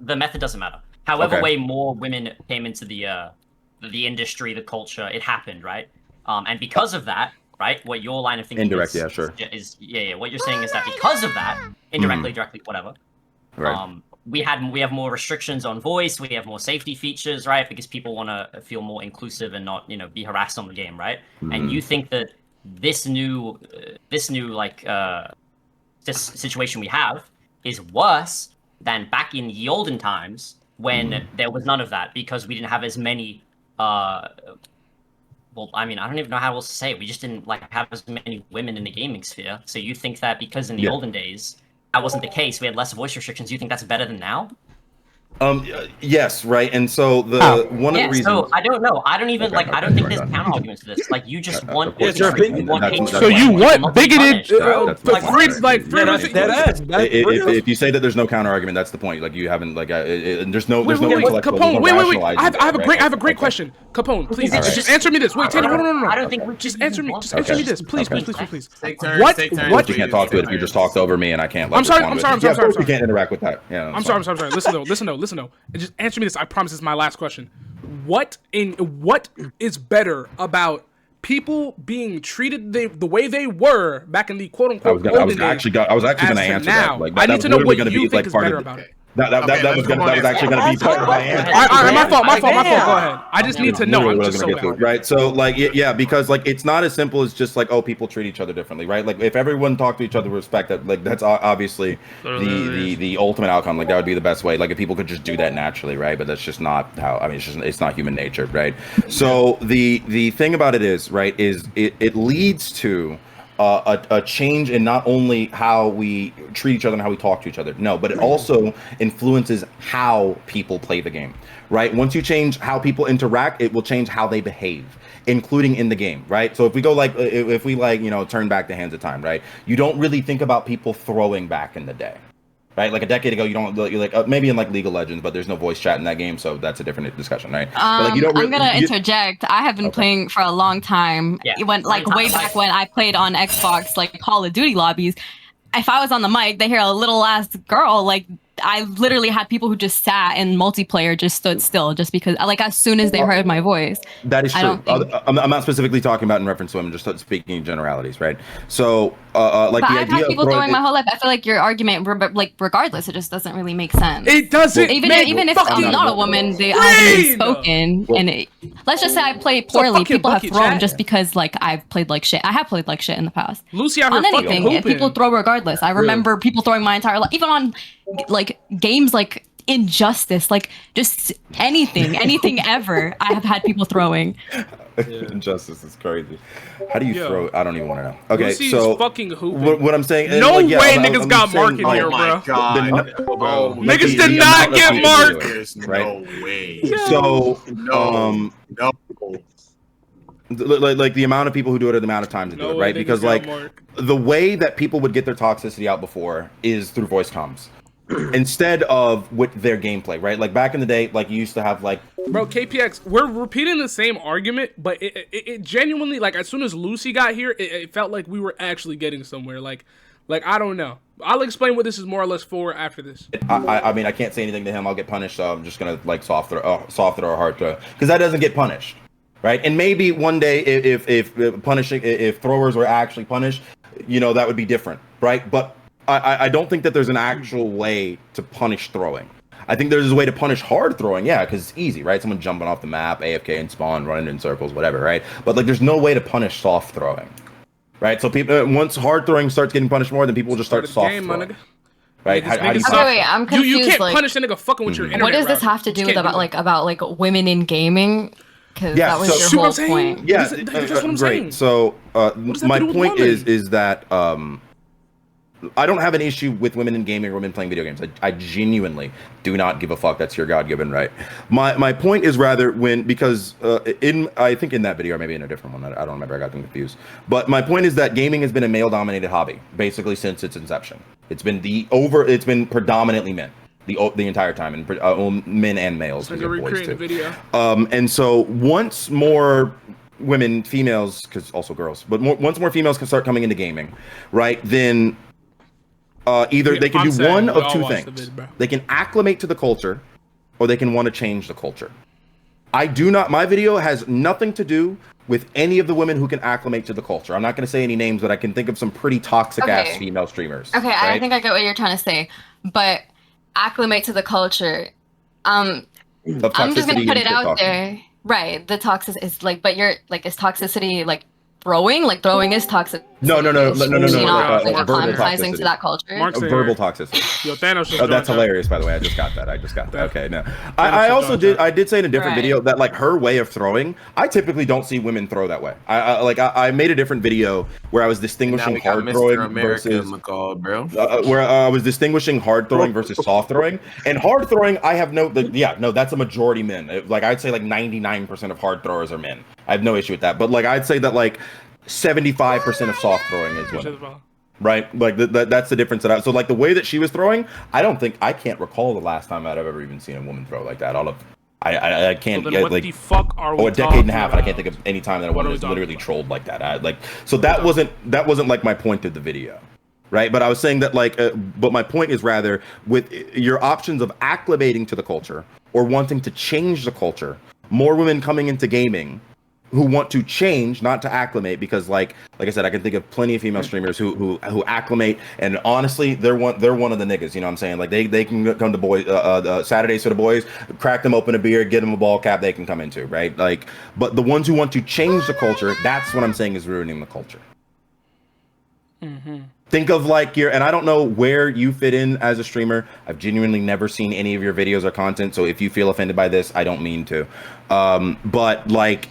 the method doesn't matter. however Okay. way more women came into the industry, the culture, it happened, right? And because of that, right, what your line of thinking Indirect, is, yeah, sure. what you're saying is that because of that, indirectly, directly, whatever, Right. we have more restrictions on voice, we have more safety features, right? Because people want to feel more inclusive and not, be harassed on the game, right? And you think that this new like this situation we have is worse than back in the olden times when there was none of that, because we didn't have as many well, I mean, I don't even know how else to say it. We just didn't have as many women in the gaming sphere. So you think that because in the olden days that wasn't the case, we had less voice restrictions, you think that's better than now? Yes, right. And so one of the reasons. So I don't know. I don't even Okay, I don't think there's done. counter arguments to this. Like, you just want course your not. opinion. you want That's- hatred, that's So you want want not to be bigoted, punished. That's If if you say that there's no counter argument, that's the point. Like, you haven't there's no Wait, intellectual. Capone, there's no wait. rationalizing I have a it, great, right? great question. Capone, please, Alright. just answer me this. Wait, Tanny, no. I don't think Just answer me. Just answer Okay. me this, please, Okay. please. Take turns, What? take turns, What? You can't talk to it if you just talked over me and I can't. I'm sorry, respond I'm to it. sorry. You can't interact with that. Yeah. I'm sorry. Listen though. And just answer me this. I promise this is my last question. What is better about people being treated the way they were back in the quote unquote I was actually going to answer now? that. Like, I need to know what gonna you be, think is part better of about it. That was actually going to be part of my answer. All right, my fault. Go ahead. I just need to know. Literally I'm what I just was so gonna get to, right? So yeah, because it's not as simple as just people treat each other differently, right? Like, if everyone talked to each other with respect, that's obviously the ultimate outcome. Like, that would be the best way. Like, if people could just do that naturally, right? But that's just not how. I mean, it's not human nature, right? So the thing about it is, right, is it leads to a change in not only how we treat each other and how we talk to each other, no, but it also influences how people play the game, right? Once you change how people interact, it will change how they behave, including in the game, right? So if we go if we turn back the hands of time, right? You don't really think about people throwing back in the day. Right, like a decade ago, you're maybe in League of Legends, but there's no voice chat in that game, so that's a different discussion, right? But, you don't I'm gonna interject. I have been playing for a long time. Yeah. When way back when I played on Xbox, Call of Duty lobbies. If I was on the mic, they hear a little ass girl. I literally had people who just sat in multiplayer, just stood still, just because as soon as they heard my voice. That is true. I'm not specifically talking about in reference to women, just speaking in generalities, right? So, But I've had people throwing my whole life. I feel like your argument, regardless, it just doesn't really make sense. It doesn't. Even if I'm not a woman, they haven't spoken. And let's just say I play poorly. People have thrown just because I've played like shit. I have played like shit in the past. Lucy out here on anything, fucking people throw regardless. I remember people throwing my entire life, even on games like Injustice, just anything ever. I have had people throwing. Injustice is crazy. How do you throw? I don't even want to know. Okay, Lucy's so fucking hooping. what I'm saying? No way niggas got Mark in here, bro. Niggas did not get Mark. There's Right? no way. So No. the amount of people who do it, or the amount of times they do it, right? Because the way that people would get their toxicity out before is through voice comms. Instead of with their gameplay, right? Like, back in the day, you used to have Bro, KPX, we're repeating the same argument, but it genuinely, as soon as Lucy got here, it felt like we were actually getting somewhere. I don't know. I'll explain what this is more or less for after this. I mean, I can't say anything to him. I'll get punished, so I'm just gonna soft throw or hard throw, because that doesn't get punished, right? And maybe one day, if throwers were actually punished, that would be different, right? But I don't think that there's an actual way to punish throwing. I think there's a way to punish hard throwing, because it's easy, right? Someone jumping off the map, AFK and spawn, running in circles, whatever, right? But there's no way to punish soft throwing, right? So people, once hard throwing starts getting punished more, then people will just start soft throwing. Right? How do you wait, I'm confused. You can't punish a nigga fucking with your internet. What does this have to do with about women in gaming? Because that was your whole point. Yeah, that's what I'm great. saying. So my point is that I don't have an issue with women in gaming or women playing video games. I genuinely do not give a fuck. That's your God-given right. My point is rather because I think in that video, or maybe in a different one, I don't remember, I got them confused. But my point is that gaming has been a male-dominated hobby basically since its inception. It's been predominantly men the entire time, and men and males. Boys too. And so once more women, females, because also girls, but once more females can start coming into gaming, right? Then either they can do one of two things. They can acclimate to the culture, or they can want to change the culture. I do not. My video has nothing to do with any of the women who can acclimate to the culture. I'm not going to say any names, but I can think of some pretty toxic ass female streamers. Okay, right? I think I get what you're trying to say, but acclimate to the culture. I'm just gonna put it out there. Right, the toxic is like, but you're like, is toxicity like throwing? Like throwing is toxic. No. Verbal toxicity. To that culture. Verbal toxicity. Yo, Thanos. Oh, that's hilarious. By the way, I just got that. Okay, no. I did say in a different video that like her way of throwing. I typically don't see women throw that way. I made a different video where I was distinguishing hard throwing versus where I was distinguishing hard throwing versus soft throwing. And hard throwing, I have that's a majority men. Like I'd say like 99% of hard throwers are men. I have no issue with that. But like I'd say that like 75% of soft throwing is women. Right, like that's the difference. So like the way that she was throwing, I can't recall the last time I'd ever even seen a woman throw like that. I can't so get what like the fuck are we a decade and a half, and I can't think of any time that a woman was literally trolled like that. That wasn't like my point of the video, right? But I was saying that like, but my point is rather with your options of acclimating to the culture or wanting to change the culture, more women coming into gaming who want to change, not to acclimate, because like I said, I can think of plenty of female streamers who acclimate, and honestly, they're one of the niggas. You know what I'm saying? Like they can come to boys Saturdays for the boys, crack them open a beer, get them a ball cap, they can come into, right? Like, but the ones who want to change the culture, that's what I'm saying is ruining the culture. Think of like and I don't know where you fit in as a streamer. I've genuinely never seen any of your videos or content, so if you feel offended by this, I don't mean to. But like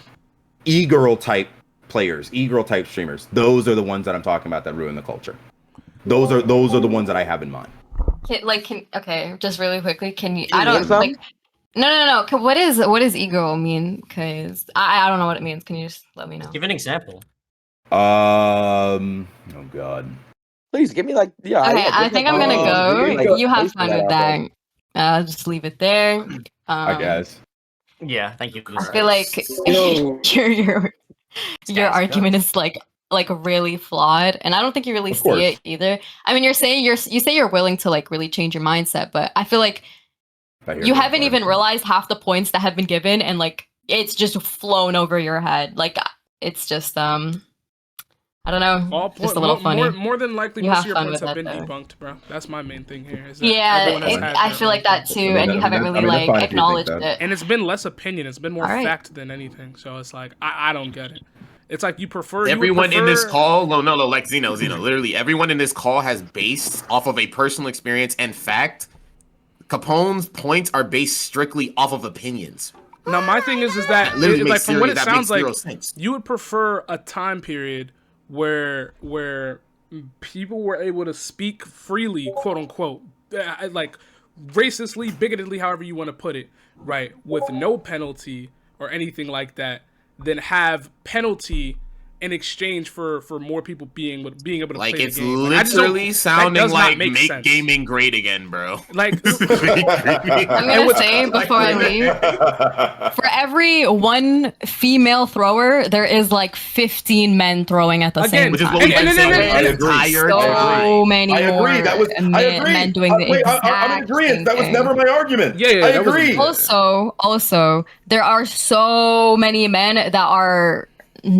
e-girl type players, e-girl type streamers, those are the ones that I'm talking about that ruin the culture. Those are the ones that I have in mind. Okay, just really quickly, can you? I don't like. No. What does e-girl mean? Because I don't know what it means. Can you just let me know? Give an example. Oh God. Please give me like Okay, I think I'm gonna go. You have fun with that. I'll just leave it there. I guess. Yeah, thank you. I feel like your argument is like really flawed, and I don't think you really see it either. I mean, you say you're willing to like really change your mindset, but I feel like you haven't even realized half the points that have been given, and like it's just flown over your head. Like it's just I don't know. Just a little funny. More than likely, most of your points have been debunked, bro. That's my main thing here. I feel like that too, and you haven't really like acknowledged it. And it's been less opinion. It's been more fact than anything. So it's like I don't get it. It's like you prefer everyone in this call. No, like Zeno. Literally, everyone in this call has based off of a personal experience and fact. Capone's points are based strictly off of opinions. Now, my thing is that like from what it sounds like, you would prefer a time period where people were able to speak freely, quote unquote, like racistly, bigotedly, however you want to put it, right, with no penalty or anything like that, then have penalty in exchange for more people being able to play the game. It's literally sounding like make gaming great again, bro. Like I'm gonna say before I leave, for every one female thrower, there is like 15 men throwing at the same time. I agree. So many more men doing the exact I'm in agreement. That was never my argument. Yeah, I agree. Also, there are so many men that are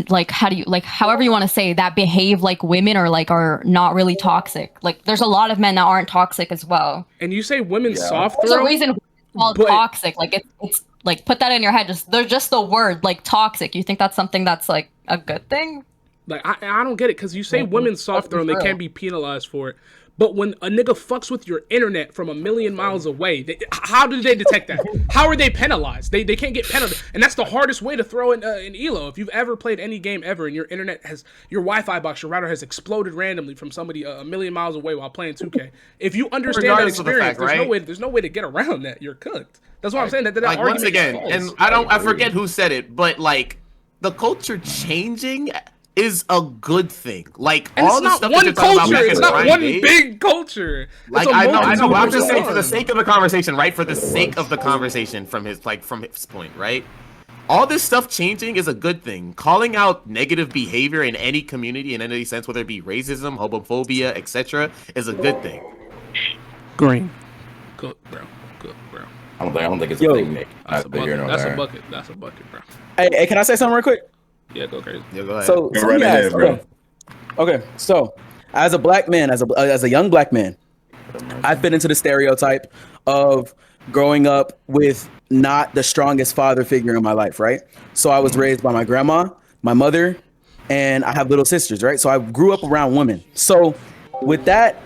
like however you want to say that behave like women or like are not really toxic. Like there's a lot of men that aren't toxic as well. And you say women soft throw? There's a reason it's called toxic. Like it's like put that in your head. They're just the word like toxic. You think that's something that's like a good thing? Like I don't get it, because you say women soft throw and they can't be penalized for it. But when a nigga fucks with your internet from a million miles away, how do they detect that? How are they penalized? They can't get penalized. And that's the hardest way to throw in ELO. If you've ever played any game ever and your internet has, your Wi-Fi box, your router has exploded randomly from somebody a million miles away while playing 2K. If you understand that experience, there's no way to get around that. You're cooked. That's why I'm saying that like, once again, and I forget who said it, but like the culture changing is a good thing. Like and all the stuff that you're talking about, it's not one big culture. Like I know, but I'm just saying for the sake of the conversation, right? For the sake of the conversation, from his point, right? All this stuff changing is a good thing. Calling out negative behavior in any community in any sense, whether it be racism, homophobia, etc., is a good thing. Green. Good, bro. I don't think it's Yo, a thing, Nick. That's a Neither here bucket. nor That's a there. bucket. That's a bucket, bro. Hey, can I say something real quick? Yeah, go crazy. Yeah, go ahead. So, Go right yes, ahead, bro. okay. So, as a black man, as a young black man, I fit into the stereotype of growing up with not the strongest father figure in my life, right? So I was raised by my grandma, my mother, and I have little sisters, right? So I grew up around women. So with that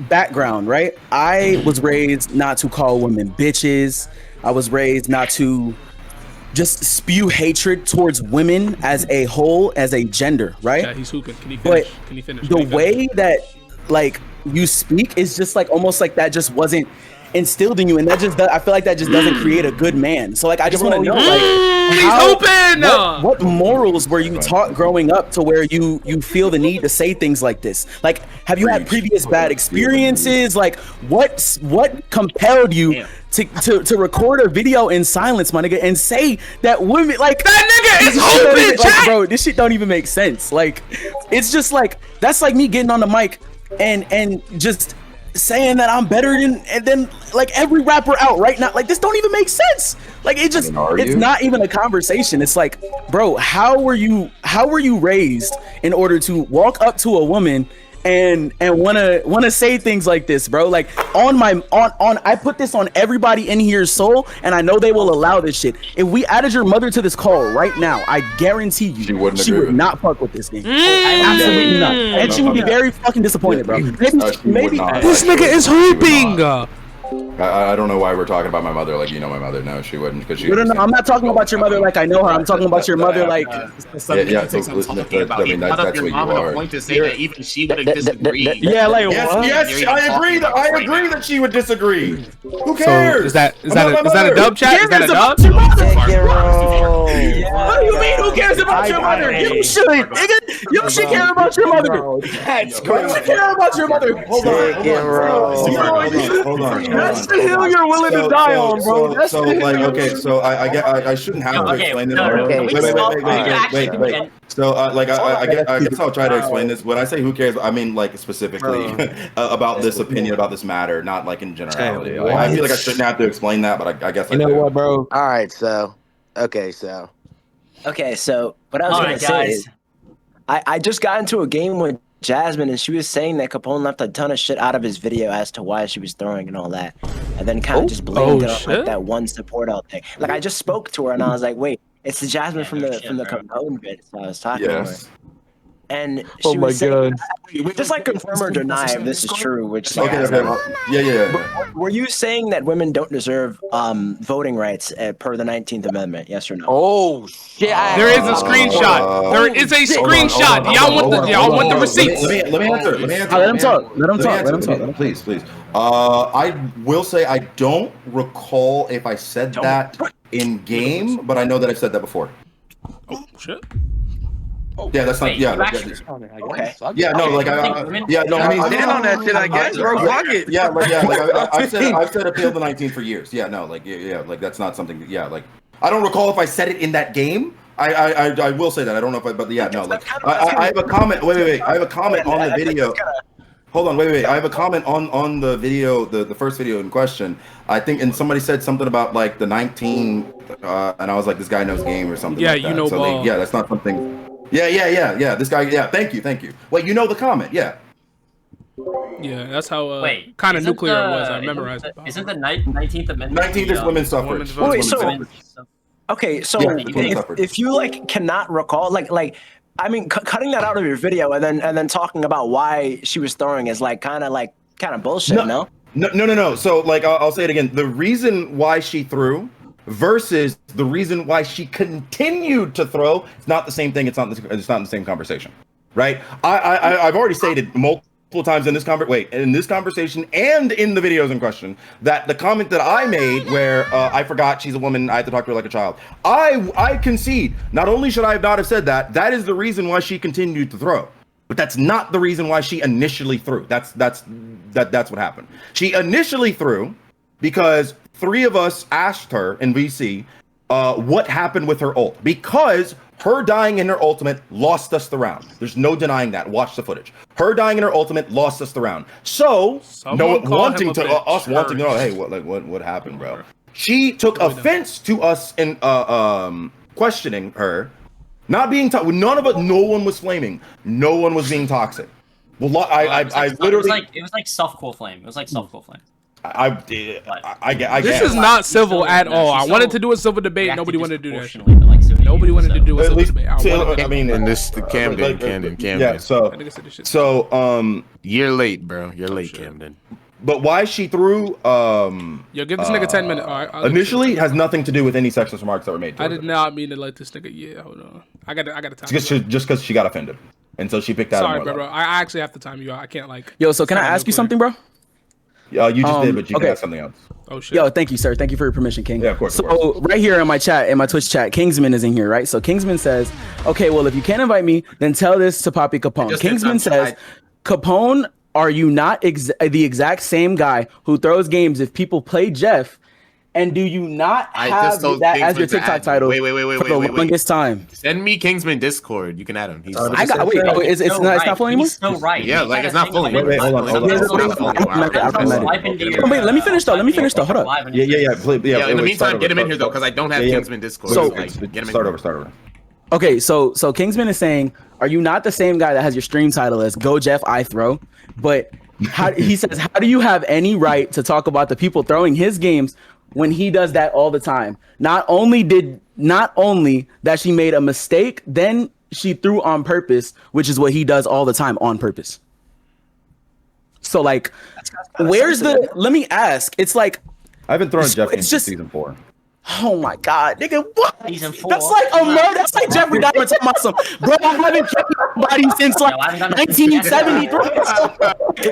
background, right? I was raised not to call women bitches. I was raised not to just spew hatred towards women as a whole, as a gender, right? Yeah, he's hooping. Can he finish? Can he finish? The way that like you speak is just like almost like that just wasn't instilled in you, and that just I feel like that just doesn't create a good man. So like I just want to know like what morals were you taught growing up to where you feel the need to say things like this? Like have you had previous bad experiences? Like what compelled you to record a video in silence, my nigga, and say that women like that nigga is hooping, like, bro, this shit don't even make sense. Like it's just like that's like me getting on the mic and just saying that I'm better than like every rapper out right now. Like this don't even make sense. Like it just it's not even a conversation. It's like, bro, how were you raised in order to walk up to a woman and wanna say things like this, bro? Like on I put this on everybody in here's soul, and I know they will allow this shit. If we added your mother to this call right now, I guarantee you she would not fuck with this game. Absolutely not. And she would be very fucking disappointed, bro. Maybe this nigga is hooping. I don't know why we're talking about my mother like you know my mother. No, she wouldn't because she. No, I'm not talking about your mother like I know her. I'm talking about your mother like. I mean that's what you are. Point to say that even she would disagree. Yeah, like yes, I agree that she would disagree. Who cares? So is that a dub chat? Is that a dub? What do you mean? Who cares about your mother? You should, nigga. You should care about your mother. That's crazy. You should care about your mother. Hold on. That's the hill you're willing to die on, bro. So like, okay, so I shouldn't have to explain this. Wait. So like, I guess I'll try to explain this. When I say who cares, I mean like specifically about this opinion, about this matter, not like in generality. Like, I feel like I shouldn't have to explain that, but I guess you know what, bro. All right, so what I was gonna say is, I just got into a game with Jasmine, and she was saying that Capone left a ton of shit out of his video as to why she was throwing and all that, and then kind of just blamed it on like that one support out thing. Like I just spoke to her, and I was like, "Wait, it's the Jasmine from the Capone vid." So I was talking to her, and she was saying, just like confirm or deny if this is true. Which were you saying that women don't deserve voting rights per the 19th Amendment? Yes or no? Oh shit! There is a screenshot. There is a screenshot. Y'all want the receipts? Let me answer. Let him talk. Let him talk. Please. I will say I don't recall if I said that in game, but I know that I've said that before. Oh shit. Yeah, that's not. Yeah. Okay. Yeah, no, like I mean, stand on that shit, I guess, bro. Fuck it. Yeah, like I've said appeal the 19 for years. Yeah, no, like like that's not something. Yeah, like I don't recall if I said it in that game. I will say that I don't know if but yeah, no, like I have a comment. Wait. I have a comment on the video. Hold on, wait. I have a comment on the video, the first video in question. I think, and somebody said something about like the 19, and I was like, this guy knows game or something. Yeah, like that. you know. So like, yeah, that's not something. Yeah. This guy. Yeah, thank you. Wait, you know the comment? Yeah. Yeah, that's how kind of nuclear it was. I memorized it. Isn't the 19th Amendment? 19th is women's suffrage. Wait, so if you like cannot recall, like I mean, cutting that out of your video and then talking about why she was throwing is like kind of bullshit. No. So like I'll say it again. The reason why she threw versus the reason why she continued to throw, it's not the same thing. It's not the same conversation, right? I've already stated multiple times in this conversation and in the videos in question that the comment that I made where I forgot she's a woman, I had to talk to her like a child. I concede. Not only should I not have said that, that is the reason why she continued to throw. But that's not the reason why she initially threw. That's what happened. She initially threw because 3 of us asked her in VC what happened with her ult, because Her dying in her ultimate lost us the round. There's no denying that. Watch the footage. Her dying in her ultimate lost us the round. So wanting to know, hey, what happened, bro? She took offense to us in questioning her, not being no one was flaming, no one was being toxic. Well, I literally it was like softcore flame. It was like softcore flame. I This is not civil at all. I wanted to do a civil debate. Nobody wanted to do that shit. Nobody wanted to do a civil debate. I mean, and this Camden. Yeah. So you're late, bro. You're late, Camden. But why she threw Yo, give this nigga 10 minutes. All right, initially has nothing to do with any sexist remarks that were made. I did not mean to let this nigga. Yeah, hold on. I got to time. Just because she got offended, and so she picked that. Sorry, bro. I actually have to time you out. I can't like. Yo, so can I ask you something, bro? Yeah, you just did, but you can ask something else. Oh shit. Yo, thank you, sir. Thank you for your permission, King. Yeah, of course. So right here in my chat, in my Twitch chat, Kingsman is in here, right? So Kingsman says, okay, well, if you can't invite me, then tell this to Papi Capone. Kingsman says, Capone, are you not the exact same guy who throws games if people play Jeff? And do you not have that as your TikTok title for the longest time? Send me Kingsman Discord. You can add him. He's it's not full anymore? He's so right. Yeah, like it's not fully. Wait, hold on. Wait, let me finish though. Hold up. Yeah. In the meantime, get him in here though, because I don't have Kingsman Discord. So get him in. Start over. Okay, so Kingsman is saying, are you not the same guy that has your stream title as Go Jeff I Throw? But he says, how do you have any right to talk about the people throwing his games when he does that all the time? Not only that she made a mistake, then she threw on purpose, which is what he does all the time on purpose. So like, where's the? Let me ask. It's like I've been throwing Jeff into season 4. Oh my god, nigga, what? Season 4. That's like a murder. That's like Jeffrey Dahmer talking about some. Bro, I haven't killed anybody since like 1973.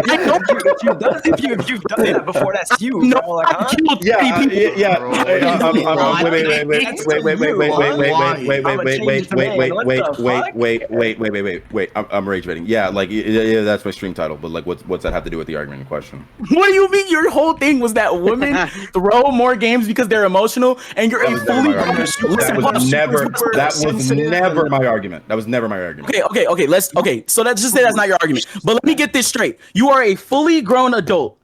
I know if you've done that before, that's you. No, bro. Like, huh? Wait. I'm rage baiting. Yeah, like yeah, that's my stream title. But like, what's that have to do with the argument in question? What do you mean? Your whole thing was that women throw more games because they're emotional, and you're a fully. That was never my argument. That was never my argument. Okay. So let's just say that's not your argument. But let me get this straight. You are a fully grown adult,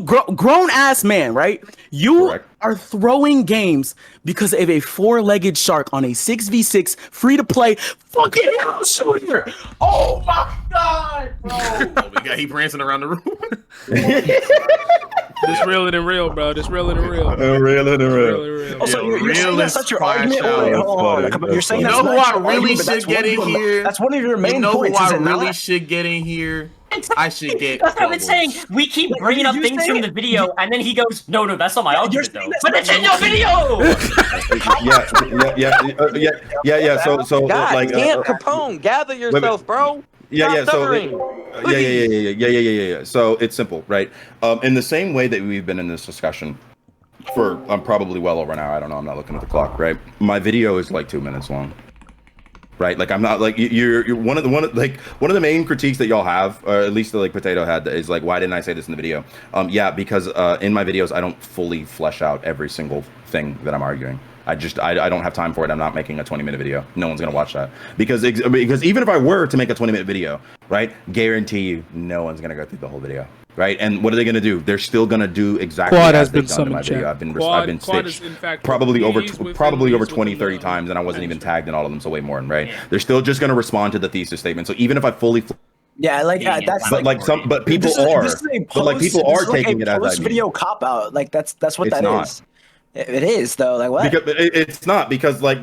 grown ass man, right? You are throwing games because of a 4-legged shark on a 6v6 free to play fucking hell shooter. Oh my god, bro. We got heap prancing around the room. This realer than real, bro. This realer than real. Realer than real. Also, you're saying that's such your argument. Hold on. You're saying you know who I really should get in here? That's one of your main points. You know who I really should get in here? I should get. That's what I've been saying. We keep bringing up things from the video, and then he goes, "No, that's not my argument, though." But it's in your video. Yeah. So God like, damn, Capone, gather yourself, bro. Yeah. So it's simple, right? In the same way that we've been in this discussion for I'm probably well over an hour. I don't know. I'm not looking at the clock, right? My video is like 2 minutes long. Right, like I'm not like you're one of the main critiques that y'all have, or at least like Potato had, is like, why didn't I say this in the video? Yeah, because in my videos I don't fully flesh out every single thing that I'm arguing. I don't have time for it. I'm not making a 20-minute video. No one's gonna watch that because even if I were to make a 20-minute video, right, guarantee you no one's gonna go through the whole video. Right, and what are they gonna do? They're still gonna do exactly as they've done in my video. I've been stitched probably over 20, 30 times, and I wasn't even tagged in all of them, so way more. Right, they're still just gonna respond to the thesis statement. So even if I fully that's but people people are taking it as I mean. Video cop out. Like that's what that is. It is though. Like what? Because it's not, because like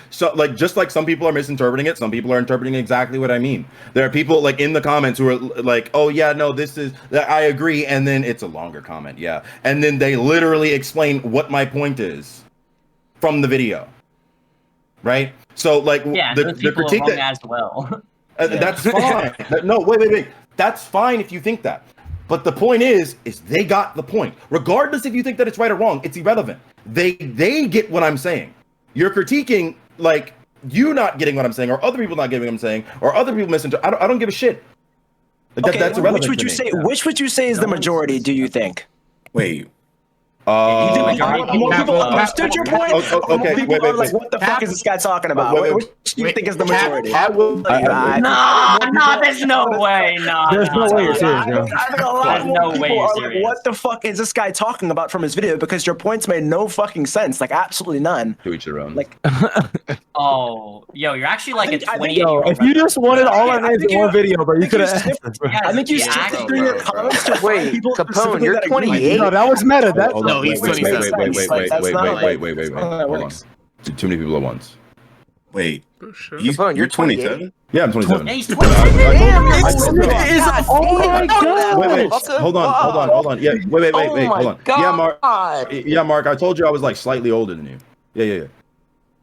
so like just like some people are misinterpreting it, some people are interpreting exactly what I mean. There are people like in the comments who are like, "Oh yeah, no, this is I agree," and then it's a longer comment, yeah, and then they literally explain what my point is from the video, right? So like the critique that as well. That's fine. No, wait. That's fine if you think that. But the point is they got the point. Regardless if you think that it's right or wrong, it's irrelevant. They get what I'm saying. You're critiquing like you not getting what I'm saying, or other people not getting what I'm saying, or other people misinterpret. I don't give a shit. Like, that's irrelevant. Which would you say is the majority? Do you think? Wait. People understood your point. Okay, People wait, are like, what the fuck is this guy talking about? What do you think is the majority? Nah, there's no way. There's no way you're serious, bro. I think a lot more no way people you're are like, serious. what the fuck is this guy talking about from his video? Because your points made no fucking sense. Like, absolutely none. To each their own. Like, Oh, yo, you're actually like a 28. Yo, if you just wanted all our names in one video, bro, you could have. I think you sifted through your comments to find people Capone, you're 28. No, that was meta. That No, he's 27. Wait. Hold on. Too many people at once. Sure. You're 27. Yeah, I'm 27. Yeah, he's 27. Oh my god. Wait. Hold on. Yeah, wait. Hold on. Yeah, Mark. I told you I was like slightly older than you. Yeah.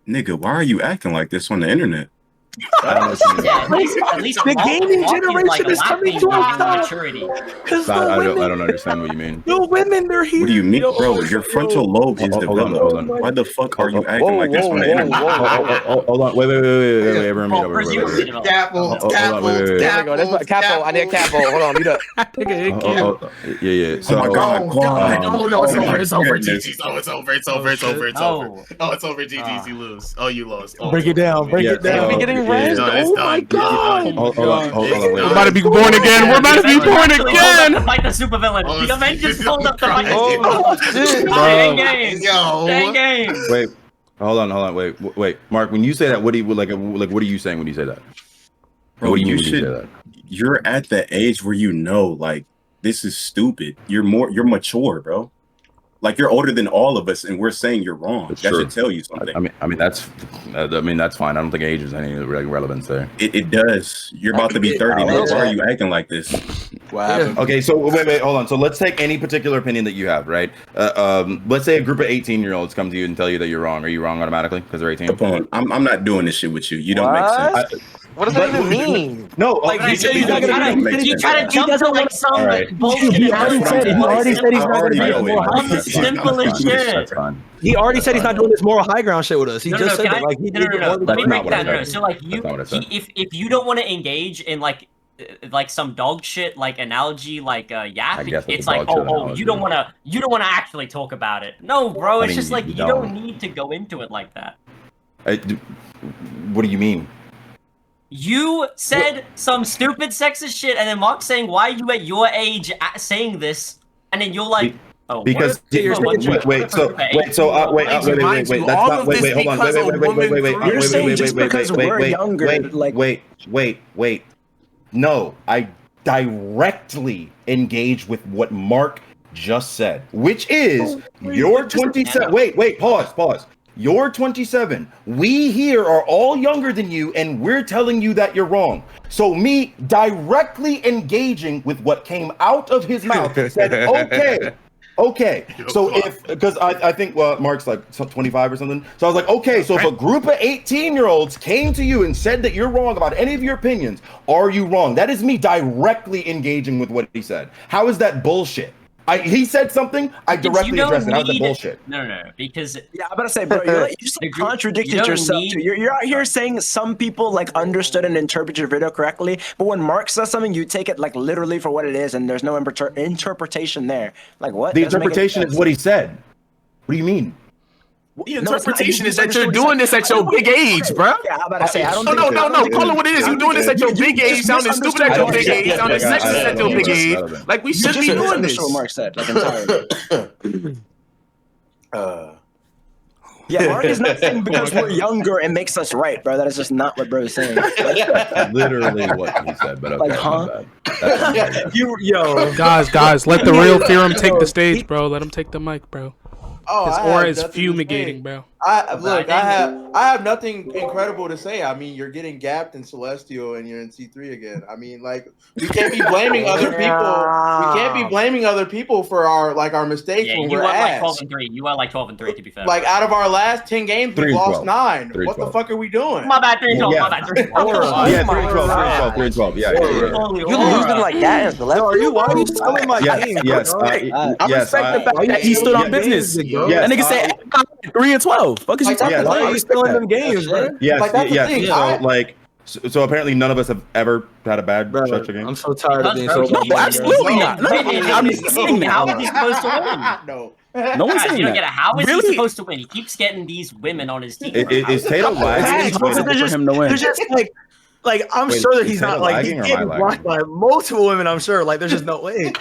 Nigga, why are you acting like this on the internet? At least the gaming generation is coming to us now. Because I don't understand what you mean. the women, they're here. What do you mean, bro? Your frontal lobe is developed. Hold on. Why the fuck are you acting like this on the internet? Hold on. Wait. Capo, I need a capo. Hold on, mute up. Yeah. Oh my god. No, it's over. GG's. It's over. GG's. You lose. Oh, you lost. Break it down. Break it down. We getting raised? Oh my god. Hold on. We're about to be born again. Fight the supervillain. The Avengers pulled up the fight. Oh, shit. Stay game. Wait. Hold on. Wait. Mark, when you say that, what do you like? What are you saying when you say that? Bro, What do you mean you when you say should. that? You're at the age where you know, like, this is stupid. You're mature, bro. Like, you're older than all of us, and we're saying you're wrong. That should tell you something. I mean that's fine. I don't think age is any relevance there. It does. You're about to be 30, bro. Why are you acting like this? Okay, so wait, hold on. So let's take any particular opinion that you have, right? Let's say a group of 18-year-olds come to you and tell you that you're wrong. Are you wrong automatically because they're 18? Capone, I'm not doing this shit with you. You don't make sense. What does that even mean? No, Like, you try to jump to like some bullshit. He already said he's not going to be a moral high ground. Simple as shit. That's fine. He already said he's not doing this moral high ground shit with us. He just said that. Like, No. Let me break that down. So like if you don't want to engage in like some dog shit like analogy like yap, it's like you don't want to actually talk about it. No, bro, it's just like you don't need to go into it like that. What do you mean? You said some stupid sexist shit, and then Mark's saying, "Why are you at your age saying this?" And then you're like, "Oh, because wait. Hold on. Wait. No, I directly engage with what Mark just said, which is you're 27. Wait. Pause. You're 27. We here are all younger than you, and we're telling you that you're wrong. So me directly engaging with what came out of his mouth said, okay. So because I think Mark's like 25 or something. So I was like, okay, so if a group of 18-year-olds came to you and said that you're wrong about any of your opinions, are you wrong? That is me directly engaging with what he said. How is that bullshit? He said something, I directly addressed it. How's that bullshit? No, because I'm about to say, bro, you just contradicted yourself too. You're out here saying some people like understood and interpreted your video correctly, but when Mark says something, you take it like literally for what it is, and there's no interpretation there. Like what? The interpretation is what he said. What do you mean? The interpretation is that you're doing this at your big age, bro. Yeah, I'm about to say, I don't. No. Call it what it is. You're doing this at your big age, sounding stupid at your big age, sounding sexist at your big age. Like we should be doing this. What Mark said. Like entirely. Yeah, Mark is not saying because we're younger it makes us right, bro. That is just not what bro is saying. Literally what he said, but okay. Like, huh? Guys, let the real theorem take the stage, bro. Let him take the mic, bro. His aura is fumigating, bro. I have nothing incredible to say. I mean, you're getting gapped in Celestial and you're in C3 again. I mean, like we can't be blaming other people. We can't be blaming other people for our mistakes when we're like 12-3. You are like 12-3 to be fair. Like out of our last 10 games, we lost 9. What the fuck are we doing? My bad, 3-12. My bad, 3-12. Yeah, 3-12. Yeah. You losing like that in Celestial? Why are you selling my game? Yes. I respect the fact that he stood on business. That nigga said 3-12. Fuck is you talking about? Why are you stealing them games, bro? Yes. So apparently none of us have ever had a bad stretch of games. I'm so tired of being so. No, absolutely not. No, I'm just saying that. How is he supposed to win? No. No one's Guys, saying you don't that. get it. How is Really? he supposed to win? He keeps getting these women on his team. Is Tato lagging? It's possible for him to win. There's just like I'm Wait, sure that is he's Tato not like lagging he's or am I getting lagging? blocked by multiple women. I'm sure. Like there's just no way.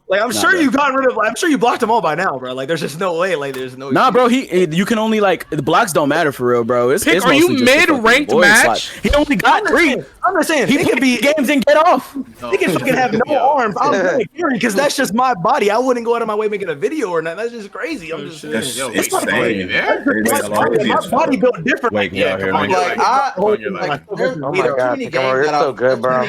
Like I'm sure bro. you got rid of. I'm sure you blocked them all by now, bro. Like there's just no way. Like there's no. Nah, bro. You can only like the blocks don't matter for real, bro. It's, Pick, it's are you mostly just a fucking mid-ranked voice match? slot. He only got 3. I'm just saying. He can be games and get off. He can fucking have no arms. I'm really curious because that's just my body. I wouldn't go out of my way making a video or nothing. That's just crazy. I'm just That's saying. insane. My body built different. Wait, can y'all hear me? There's Oh my God, too many Piccolo, you're games that so good, bro.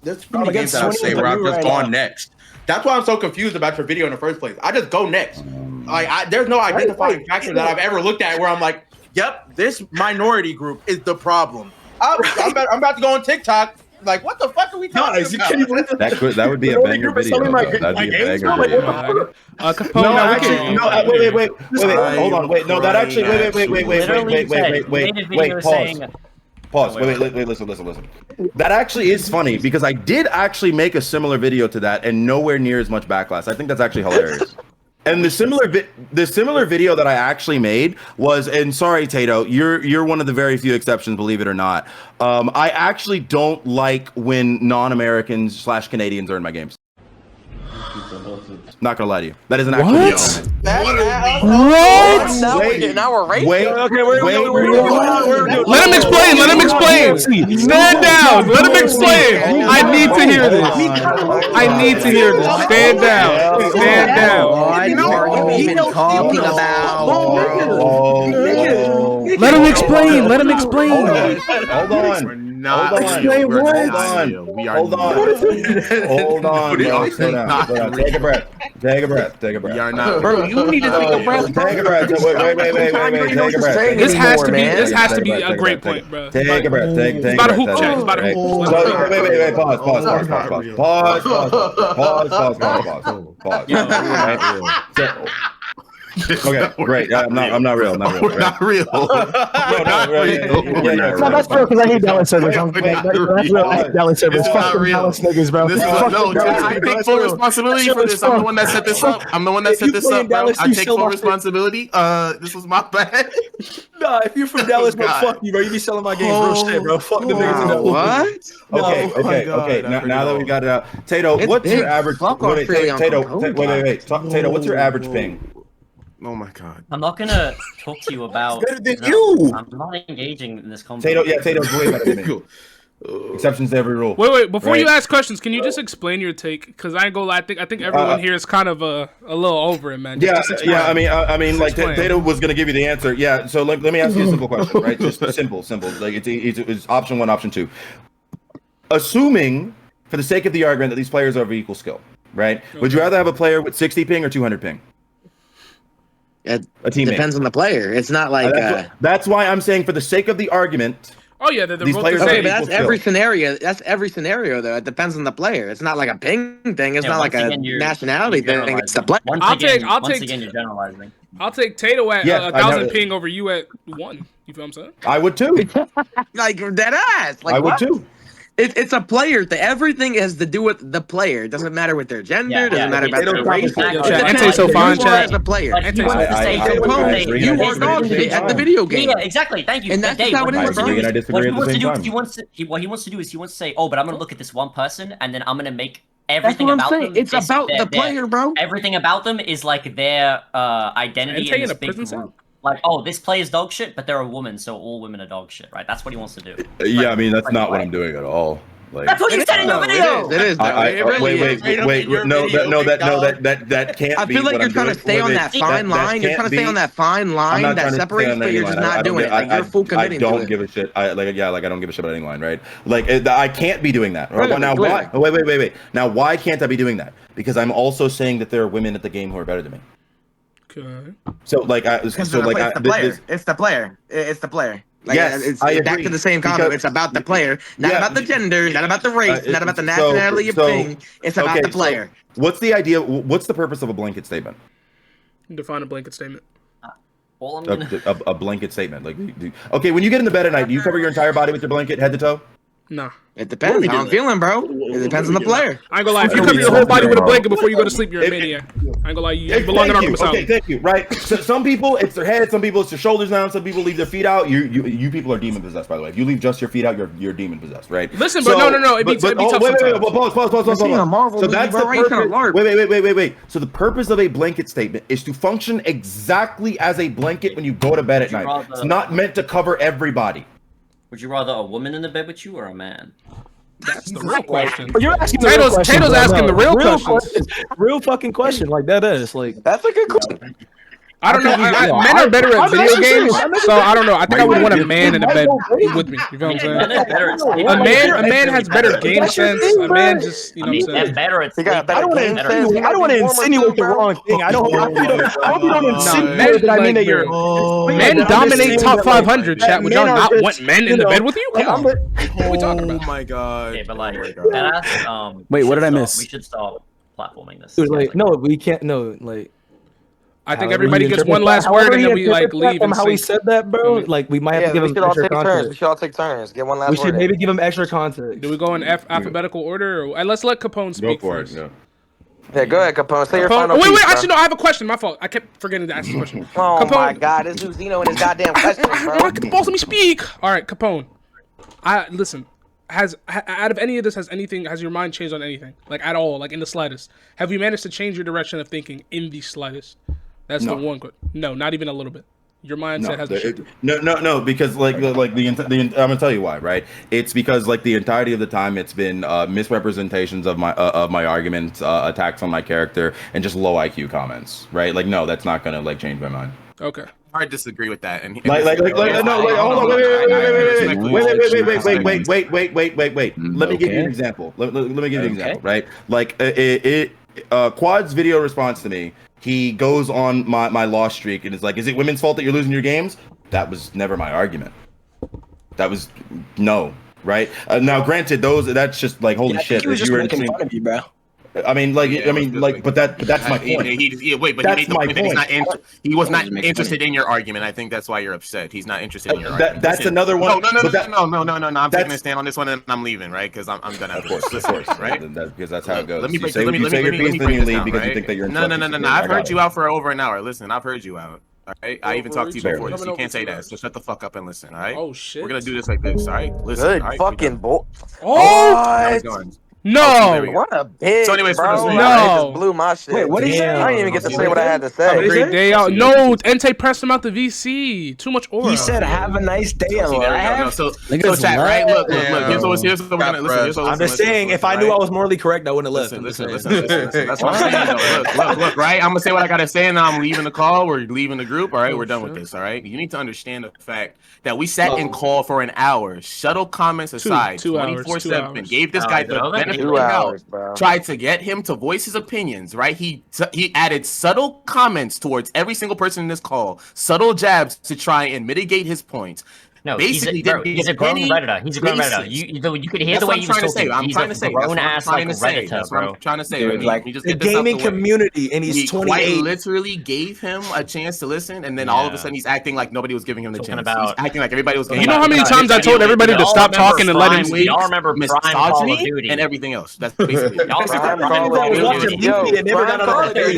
There's too many games that I say where I've just gone next. That's why I'm so confused about your video in the first place. I just go next. Like, there's no identifying factor that I've ever looked at where I'm like, yep, this minority group is the problem. I'm about to go on TikTok. Like, what the fuck are we talking about? That would be a banger video. That'd be a banger video. Capone, Wait, hold on, wait, no, that actually, wait, pause, wait, listen. That actually is funny because I did actually make a similar video to that and nowhere near as much backlash. I think that's actually hilarious. And the similar video that I actually made was, and sorry, Tato, you're one of the very few exceptions, believe it or not. I actually don't like when non-Americans / Canadians are in my games. Not gonna lie to you. That is an actual video. What? Now we're right. Wait. Let him explain. Stand down. Let him explain. I need to hear this. Stand down. What are you even talking about, bro? Let him explain. Hold on. Slow down. Take a breath. We are not. Bro, you need to take a breath. Take a breath. Wait. Take a breath. This has to be a great point, bro. Take a breath. It's about a hoop check. It's about a hoop. Wait. Pause. Okay, great. I'm not real. Not real. No, that's true because I hate Dallas servers. I hate Dallas servers. Fuck them Dallas niggas, bro. I take full responsibility for this. I'm the one that set this up. Bro. I take full responsibility. This was my bad. Nah, if you're from Dallas, bro, fuck you, bro. You be selling my games real shit, bro. Fuck the niggas in Dallas. What? Okay. Now that we got it out, Tato, what's your average? Tato, what's your average ping? Oh my god. I'm not gonna talk to you about. Better than you. I'm not engaging in this conversation. Tato's way better than me. Exceptions to every rule. Wait. Before you ask questions, can you just explain your take? Because I ain't gonna lie. I think everyone here is kind of a little over it, man. Just explain. I mean, like Tato was gonna give you the answer. Yeah. So let me ask you a simple question, right? Just simple. Like it's option 1, option 2. Assuming, for the sake of the argument, that these players are of equal skill, right? Okay. Would you rather have a player with 60 ping or 200 ping? It depends on the player. It's not like that's why I'm saying, for the sake of the argument. Oh yeah, they're these both players. Okay, but that's every scenario. That's every scenario, though. It depends on the player. It's not like a ping thing. It's not like a nationality thing. It's the player. Once again, you're generalizing. I'll take Tato at 1,000 ping over you at 1. You feel what I'm saying? I would too. Like dead ass. Like I would too. It's a player. Everything has to do with the player. It doesn't matter what their gender. Doesn't matter about their race. Ante so fine, chat. As a player. You are dog shit at the video game. Yeah, exactly. Thank you. And that's how it is, bro. What he wants to do is he wants to say, oh, but I'm gonna look at this one person and then I'm gonna make everything about them. It's about the player, bro. Everything about them is like their identity in this big group. Like, oh, this play is dog shit, but they're a woman, so all women are dog shit, right? That's what he wants to do. Yeah, I mean, that's not what I'm doing at all. Like, that's what you said in your video. It is. Wait. No, that can't be. I feel like you're trying to stay on that fine line. You're trying to stay on that fine line that separates, but you're just not doing it. Like, you're full committing to it. I don't give a shit. I don't give a shit about any line, right? Like, I can't be doing that. Now, why? Wait. Now, why can't I be doing that? Because I'm also saying that there are women at the game who are better than me. Okay. So, like, it's the player. Like, yes, it's back to the same comment. It's about the player, not about the gender, not about the race, not about the nationality of thing. It's about the player. What's the idea? What's the purpose of a blanket statement? Define a blanket statement. A blanket statement. Like, okay, when you get into bed at night, do you cover your entire body with your blanket, head to toe? Nah. It depends how I'm feeling, bro. It depends on the player. I ain't gonna lie. If you cover your whole body with a blanket before you go to sleep, you're a maniac. I ain't gonna lie. You belong in Arkham Asylum. Okay, thank you. Right. So some people, it's their head. Some people, it's their shoulders down. Some people leave their feet out. You people are demon possessed, by the way. If you leave just your feet out, you're demon possessed, right? Listen, but no. It be tough sometimes. Pause. So that's the purpose. Wait. So the purpose of a blanket statement is to function exactly as a blanket when you go to bed at night. It's not meant to cover everybody. Would you rather a woman in the bed with you or a man? That's the real question. But you're asking the real question. Tato's asking the real questions. Real fucking question. Like that is like. That's a good question. I don't know. Men are better at video games, so I don't know. I think I would want a man in the bed with me. You feel what I'm saying? A man has better game sense. A man just, you know what I'm saying? I don't want to insinuate the wrong thing. I hope you don't insinuate that I mean that you're. Men dominate top 500. Chat. Would y'all not want men in the bed with you? Come on. What are we talking about? Oh my god. Okay, but like, wait, what did I miss? We should stop platforming this. Dude, like, no, we can't. No, like. I think everybody gets one last word and then we like leave. From how he said that, bro. Like we might have to give him extra context. We should all take turns. Get one last word. We should maybe give him extra context. Do we go in alphabetical order? Or, let's let Capone speak first. Yeah, go ahead, Capone. Say your final wait, piece, actually, no, I have a question. My fault. I kept forgetting to ask this question. Oh Capone. my God, this dude's Zeno and his goddamn questions, bro. Boss, let me speak. All right, Capone. Listen. Out of any of this, has your mind changed on anything? Like at all? Like in the slightest? Have you managed to change your direction of thinking in the slightest? That's the one. No, not even a little bit. Your mindset has shifted. No, because like I'm gonna tell you why, right? It's because like the entirety of the time it's been misrepresentations of my arguments, attacks on my character, and just low IQ comments, right? Like no, that's not gonna like change my mind. Okay. I disagree with that. And hold on, wait. Let me give you an example. Let me give you an example, right? Like Quad's video response to me. He goes on my loss streak and is like, is it women's fault that you're losing your games? That was never my argument. That was no, right? Now, granted, that's just like holy shit. He was just making fun of you, bro. I mean, but that's my point. He made the point that he was not interested in your argument. I think that's why you're upset. He's not interested in your argument. That's another one. No. I'm taking a stand on this one and I'm leaving, right? Because I'm done after this. Of course, right? Because that's how it goes. Let me you say your piece, then you leave because you think that you're. No. I've heard you out for over an hour. Listen, I've heard you out. All right, I even talked to you before this. You can't say that. So shut the fuck up and listen. All right. Oh shit. We're gonna do this like this. All right. Listen. Good all right, fucking boy. Oh. No. What a bitch, so anyways, bro. No. I just blew my shit. Wait, what did you say? I didn't even get to say what I had to say. Great day out. No, Entei pressed him out the VC. Too much aura. He said, "Have a nice day." So chat, right? Look. Here's what we're gonna listen. I'm just saying, if I knew I was morally correct, I wouldn't have left. Listen. That's what I'm saying. Look, right? I'm gonna say what I gotta say, and I'm leaving the call. We're leaving the group. All right, we're done with this. All right. You need to understand the fact that we sat in call for an hour. Shuttle comments aside, 24/7. Gave this guy the benefit of the doubt. Tried to get him to voice his opinions, right? He added subtle comments towards every single person in this call, subtle jabs to try and mitigate his points. No, basically, he's a grown Redditor. He's a grown Redditor. You could hear the way he was talking. I'm trying to say. Grown-ass like Redditor, That's what I'm trying to say. Dude, like the gaming community, and he's 28. Quite literally gave him a chance to listen, and then all of a sudden he's acting like nobody was giving him the chance. He's acting like everybody was. You know how many times I told everybody to stop talking and let him speak? Y'all remember misogyny and everything else. That's basically.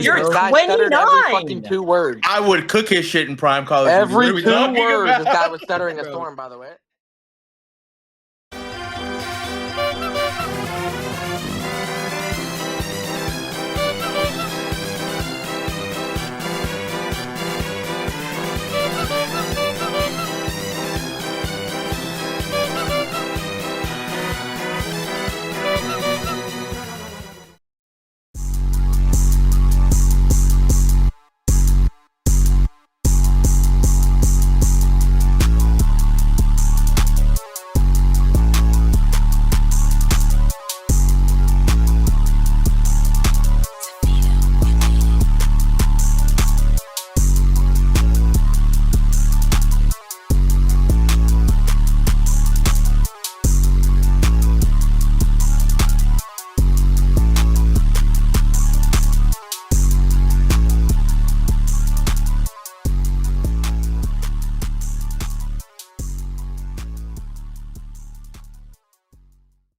You're 29. Fucking 2 words. I would cook his shit in Prime Call of Duty. Every 2 words, this guy was stuttering a storm, by the way.